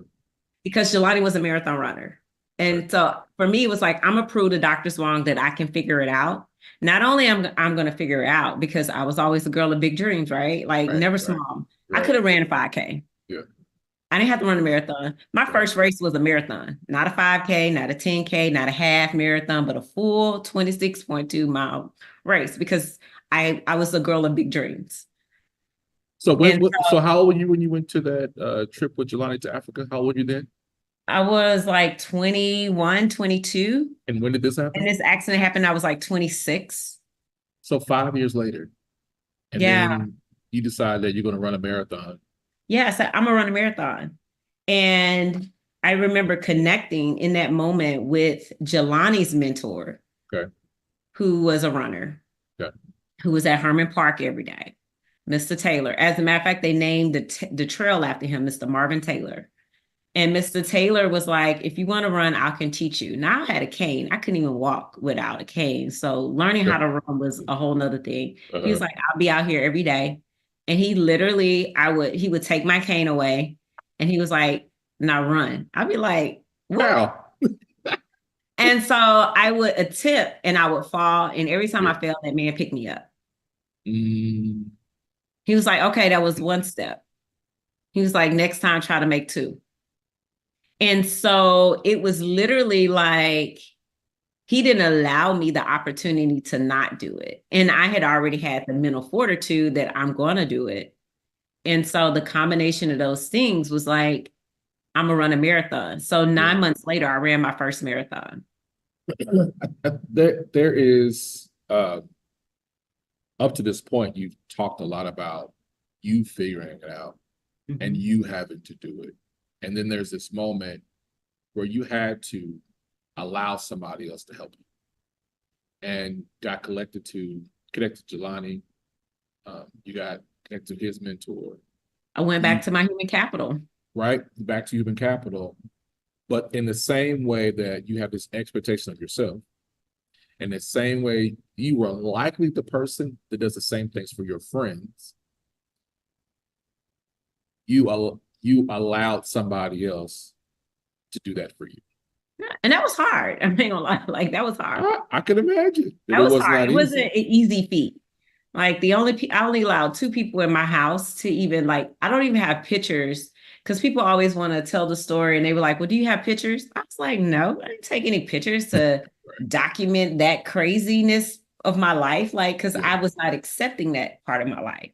Because Jelani was a marathon runner. And so for me, it was like, I'm gonna prove to Dr. Swang that I can figure it out. Not only I'm gonna figure it out because I was always a girl of big dreams, right? Like never small. I could have ran a 5K. Yeah. I didn't have to run a marathon. My first race was a marathon, not a 5K, not a 10K, not a half marathon, but a full 26.2 mile race because I was a girl of big dreams. So so how old were you when you went to that trip with Jelani to Africa? How old were you then? I was like 21, 22. And when did this happen? And this accident happened, I was like 26. So 5 years later. And then you decide that you're going to run a marathon. Yeah, so I'm gonna run a marathon. And I remember connecting in that moment with Jelani's mentor, who was a runner, who was at Herman Park every day, Mr. Taylor. As a matter of fact, they named the trail after him, Mr. Marvin Taylor. And Mr. Taylor was like, if you want to run, I can teach you. Now I had a cane. I couldn't even walk without a cane. So learning how to run was a whole nother thing. He was like, I'll be out here every day. And he literally, he would take my cane away and he was like, now run. I'd be like, what? And so I would attempt and I would fall. And every time I fell, that man picked me up. Mm. He was like, okay, that was one step. He was like, next time, try to make two. And so it was literally like, he didn't allow me the opportunity to not do it. And I had already had the mental fortitude that I'm going to do it. And so the combination of those things was like, I'm going to run a marathon. So 9 months later, I ran my first marathon. There is, up to this point, you've talked a lot about you figuring it out and you having to do it. And then there's this moment where you had to allow somebody else to help you and got connected to Jelani. You got connected to his mentor. I went back to my human capital. Right? Back to human capital. But in the same way that you have this expectation of yourself, in the same way you are likely the person that does the same things for your friends, you allowed somebody else to do that for you. And that was hard. I ain't gonna lie, like that was hard. I can imagine. That was hard. It wasn't an easy feat. Like I only allowed 2 people in my house to even I don't even have pictures because people always want to tell the story and they were like, well, do you have pictures? I was like, no, I didn't take any pictures to document that craziness of my life. Like, because I was not accepting that part of my life.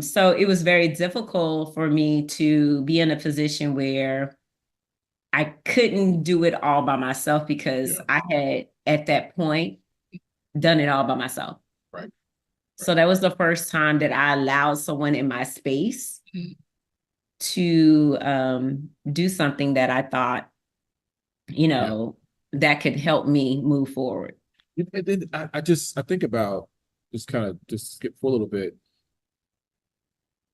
So it was very difficult for me to be in a position where I couldn't do it all by myself because I had at that point done it all by myself. Right. So that was the first time that I allowed someone in my space to do something that I thought, that could help me move forward. And then I think about just skip for a little bit.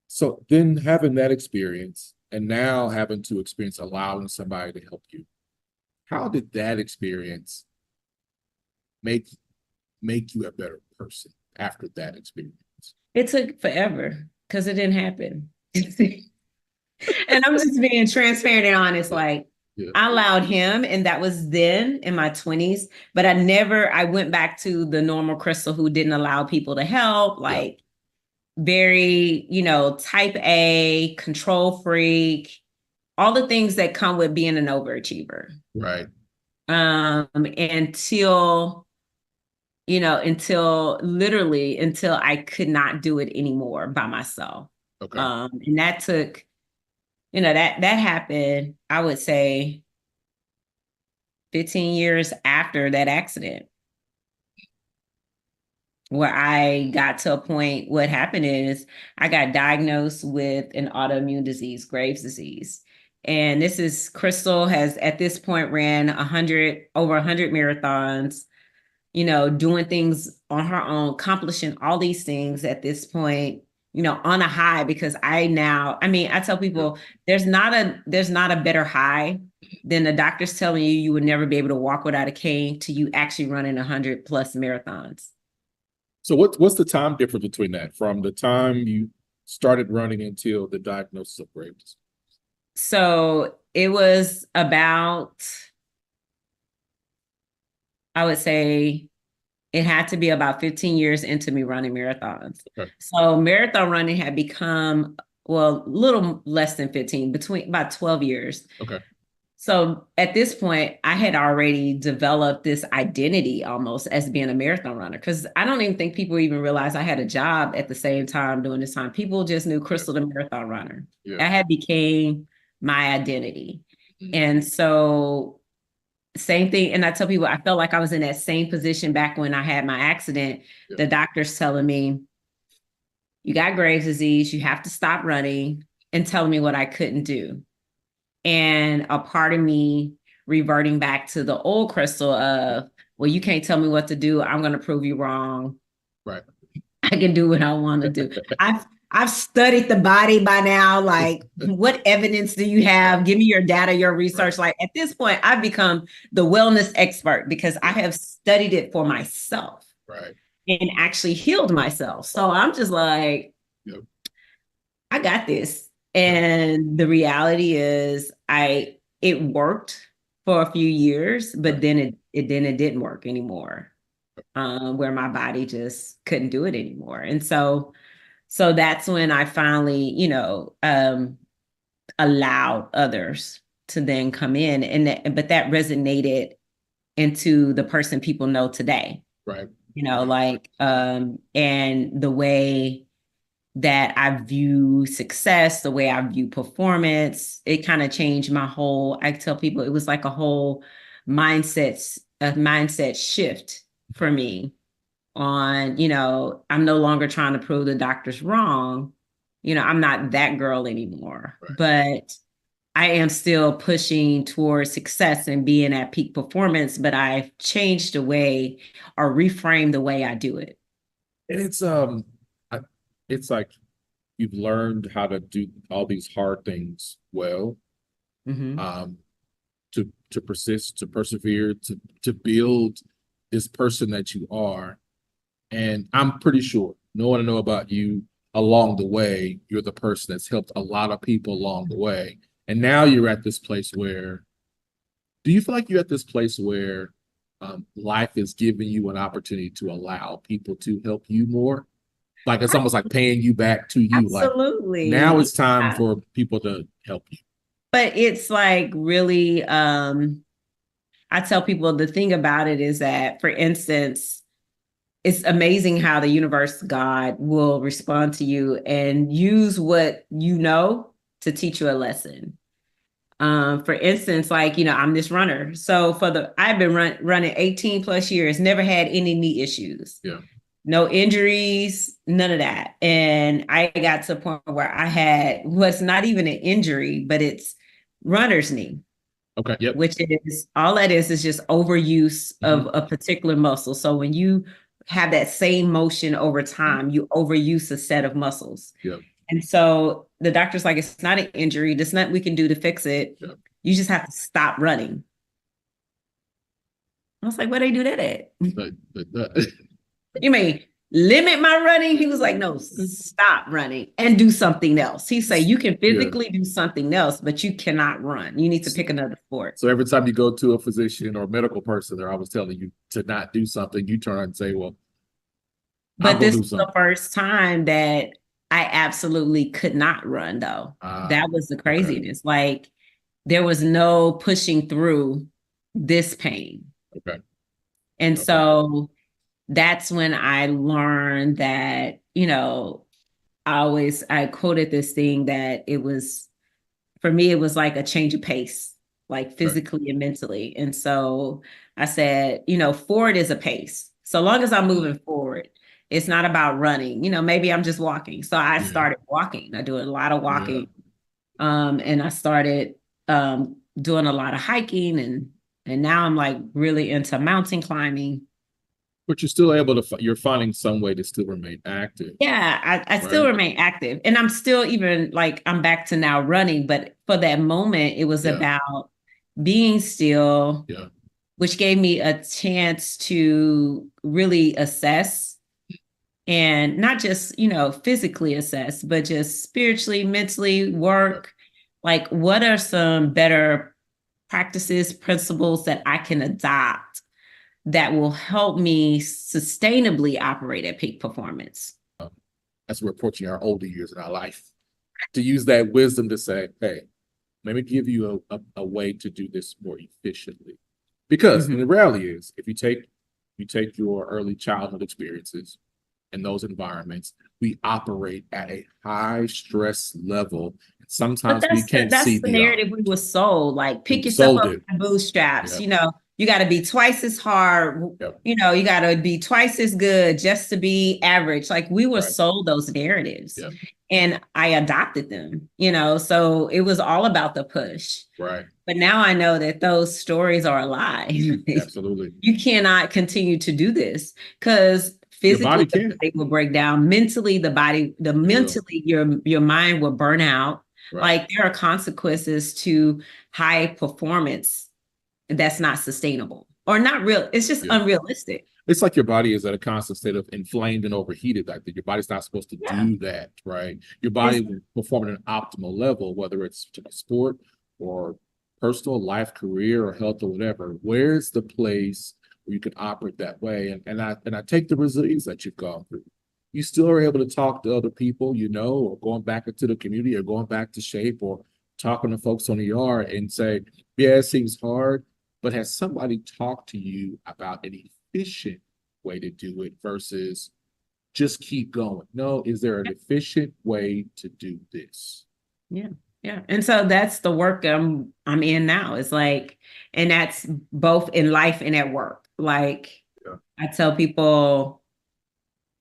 So then having that experience and now having to experience allowing somebody to help you, how did that experience make you a better person after that experience? It took forever because it didn't happen. And I'm just being transparent and honest. I allowed him, and that was then in my 20s, but I went back to the normal Crystal who didn't allow people to help, very, type A, control freak, all the things that come with being an overachiever. Right. Until I could not do it anymore by myself. Okay. And that took, that happened, I would say 15 years after that accident, where I got to a point. What happened is I got diagnosed with an autoimmune disease, Graves' disease. And Crystal has at this point ran over 100 marathons, doing things on her own, accomplishing all these things at this point, on a high, because I tell people there's not a better high than the doctors telling you would never be able to walk without a cane to you actually running 100+ marathons. So what's the time difference between that, from the time you started running until the diagnosis of Graves'? So it was about, I would say it had to be about 15 years into me running marathons. Okay. So marathon running had become, a little less than 15, between about 12 years. Okay. So at this point, I had already developed this identity almost as being a marathon runner, because I don't even think people even realized I had a job at the same time during this time. People just knew Crystal the marathon runner. Yeah. That had became my identity. And so same thing. And I tell people, I felt like I was in that same position back when I had my accident. Yeah. The doctor's telling me, you got Graves' disease, you have to stop running, and telling me what I couldn't do. And a part of me reverting back to the old Crystal of, well, you can't tell me what to do. I'm going to prove you wrong. Right. I can do what I want to do. I've studied the body by now. Like, what evidence do you have? Give me your data, your research. Like, at this point, I've become the wellness expert because I have studied it for myself and actually healed myself. So I'm just like, I got this. And the reality is it worked for a few years, but then it didn't work anymore. Where my body just couldn't do it anymore. And so that's when I finally, allowed others to then come in, but that resonated into the person people know today. Right. And the way that I view success, the way I view performance, it kind of changed I tell people it was like a whole mindset shift for me on, I'm no longer trying to prove the doctors wrong. I'm not that girl anymore, but I am still pushing towards success and being at peak performance, but I've changed the way or reframed the way I do it. And it's like you've learned how to do all these hard things well, to persist, to persevere, to build this person that you are. And I'm pretty sure, knowing I know about you along the way, you're the person that's helped a lot of people along the way. And now you're at this place where, do you feel like you're at this place where life is giving you an opportunity to allow people to help you more? Like it's almost like paying you back to you. Absolutely. Like now it's time for people to help you. But it's like really, I tell people the thing about it is that, for instance, it's amazing how the universe, God, will respond to you and use what you know to teach you a lesson. For instance, like, I'm this runner. So I've been running 18 plus years, never had any knee issues. Yeah. No injuries, none of that. And I got to a point where I had what's not even an injury, but it's runner's knee. Okay. Yep. Which is all that is just overuse of a particular muscle. So when you have that same motion over time, you overuse a set of muscles. Yep. And so the doctor's like, it's not an injury. There's nothing we can do to fix it. Yep. You just have to stop running. I was like, where they do that at? You mean limit my running? He was like, no, stop running and do something else. He said, you can physically do something else, but you cannot run. You need to pick another sport. So every time you go to a physician or a medical person, they're always telling you to not do something. You turn and say, well, but this was the first time that I absolutely could not run, though. That was the craziness. Okay. Like, there was no pushing through this pain. Okay. And so that's when I learned that, I quoted this thing that for me, it was like a change of pace, like physically and mentally. And so I said, forward is a pace. So long as I'm moving forward, it's not about running, maybe I'm just walking. So I started walking. I do a lot of walking. And I started doing a lot of hiking, and now I'm like really into mountain climbing. But you're still able to, you're finding some way to still remain active. Yeah, I still remain active. And I'm still even like, I'm back to now running. But for that moment, it was about being still, which gave me a chance to really assess, and not just, physically assess, but just spiritually, mentally work. Like, what are some better practices, principles that I can adopt that will help me sustainably operate at peak performance? As we're approaching our older years in our life, to use that wisdom to say, hey, let me give you a way to do this more efficiently. Because the reality is, if you take your early childhood experiences in those environments, we operate at a high stress level. Sometimes we can't see the narrative we were sold. Like, pick yourself up with the bootstraps. You got to be twice as hard. You got to be twice as good just to be average. Like, we were sold those narratives, and I adopted them. So it was all about the push. Right. But now I know that those stories are a lie. Absolutely. You cannot continue to do this, because Your Physically, body the can. body will break down. Mentally, your mind will burn out. Right. Like there are consequences to high performance that's not sustainable or not real. It's just unrealistic. It's like your body is at a constant state of inflamed and overheated. Like your body's not supposed to Yeah. do that, right? Your body will perform at an optimal level, whether it's sport or personal life, career, or health, or whatever. Where's the place where you can operate that way? And I take the resilience that you've gone through. You still are able to talk to other people, you know, or going back into the community or going back to shape or talking to folks on the yard and say, yeah, it seems hard, but has somebody talked to you about an efficient way to do it versus just keep going? No, is there an efficient way to do this? Yeah. Yeah. And so that's the work I'm in now. It's like, and that's both in life and at work. Like I tell people,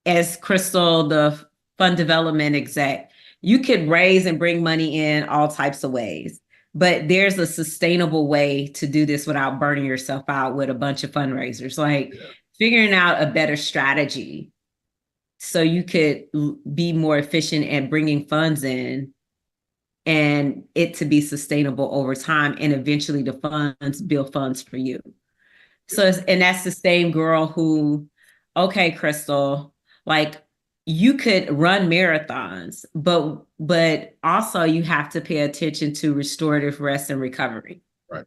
as Crystal, the fund development exec, you could raise and bring money in all types of ways, but there's a sustainable way to do this without burning yourself out with a bunch of fundraisers. Like figuring out a better strategy so you could be more efficient at bringing funds in and it to be sustainable over time, and eventually the funds build funds for you. So and that's the same girl who, okay, Crystal, like you could run marathons, but also you have to pay attention to restorative rest and recovery. Right.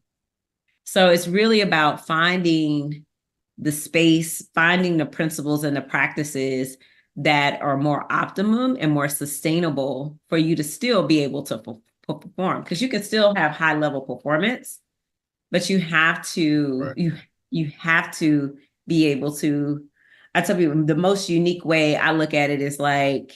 So it's really about finding the space, finding the principles and the practices that are more optimum and more sustainable for you to still be able to perform, because you can still have high level performance, but you have to you have to be able to. I tell you, the most unique way I look at it is like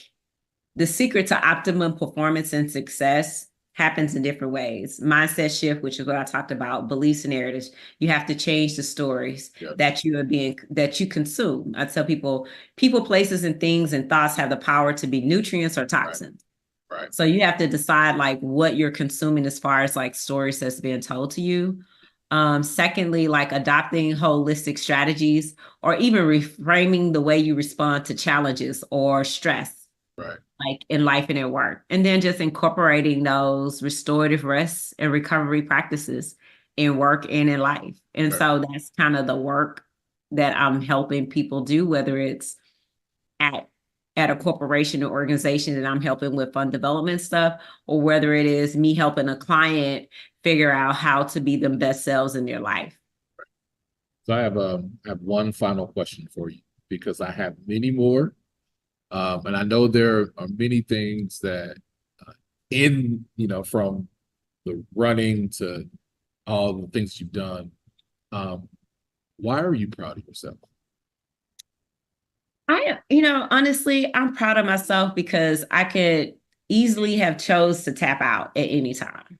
the secret to optimum performance and success happens in different ways. Mindset shift, which is what I talked about, beliefs and narratives. You have to change the stories that you consume. I tell people, places, and things and thoughts have the power to be nutrients or toxins. Right. So you have to decide like what you're consuming as far as like stories that's being told to you. Secondly, like adopting holistic strategies or even reframing the way you respond to challenges or stress. Right. Like in life and at work. And then just incorporating those restorative rest and recovery practices in work and in life. And so that's kind of the work that I'm helping people do, whether it's at a corporation or organization that I'm helping with fund development stuff, or whether it is me helping a client figure out how to be the best selves in their life. So I have one final question for you, because I have many more. And I know there are many things that from the running to all the things you've done. Why are you proud of yourself? Honestly, I'm proud of myself because I could easily have chose to tap out at any time.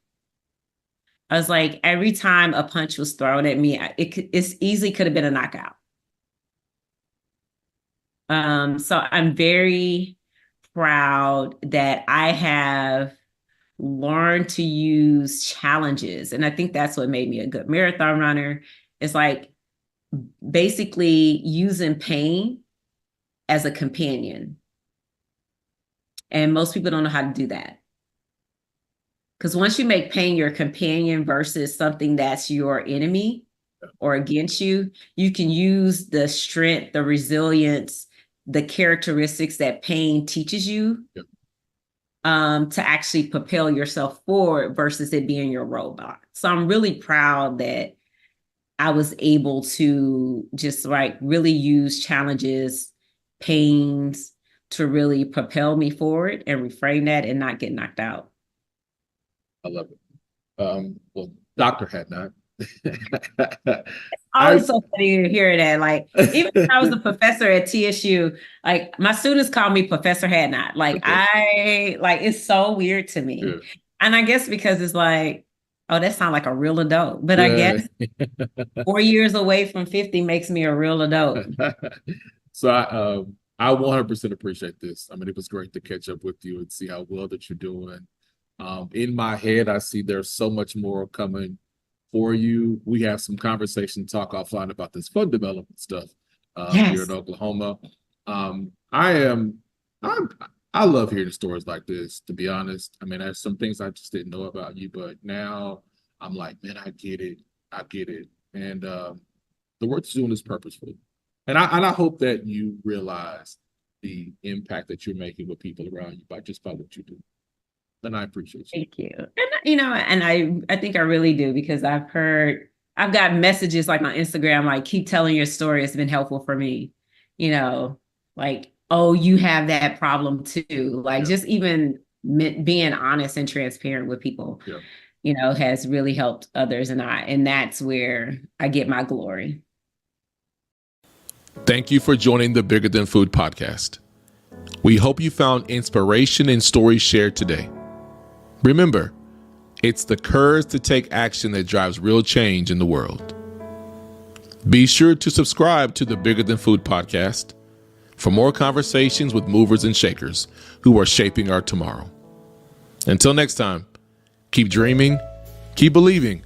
I was like, every time a punch was thrown at me, it easily could have been a knockout. So I'm very proud that I have learned to use challenges. And I think that's what made me a good marathon runner. It's like basically using pain as a companion. And most people don't know how to do that. Because once you make pain your companion versus something that's your enemy or against you, you can use the strength, the resilience, the characteristics that pain teaches you to actually propel yourself forward versus it being your roadblock. So I'm really proud that I was able to just like really use challenges, pains to really propel me forward and reframe that and not get knocked out. I love it. Well, Dr. Hadnott. Always so funny to hear that. Like, even when I was a professor at TSU, like my students call me Professor Hadnott. Like, it's so weird to me. Yeah. And I guess because it's like, oh, that sounds like a real adult. But I guess 4 years away from 50 makes me a real adult. So I 100% appreciate this. I mean, it was great to catch up with you and see how well that you're doing. In my head, I see there's so much more coming for you. We have some conversation talk offline about this fund development stuff here in Oklahoma. I am, I love hearing stories like this, to be honest. I mean, there's some things I just didn't know about you, but now I'm like, man, I get it. I get it. And the work you're doing is purposeful. And I hope that you realize the impact that you're making with people around you by what you do. And I appreciate you. Thank you. And I think I really do, because I've got messages like on Instagram, like, keep telling your story. It's been helpful for me. Like, oh, you have that problem too. Like, just even being honest and transparent with people, has really helped others. And that's where I get my glory. Thank you for joining the Bigger Than Food podcast. We hope you found inspiration in stories shared today. Remember, it's the courage to take action that drives real change in the world. Be sure to subscribe to the Bigger Than Food podcast for more conversations with movers and shakers who are shaping our tomorrow. Until next time, keep dreaming, keep believing,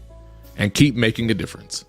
and keep making a difference.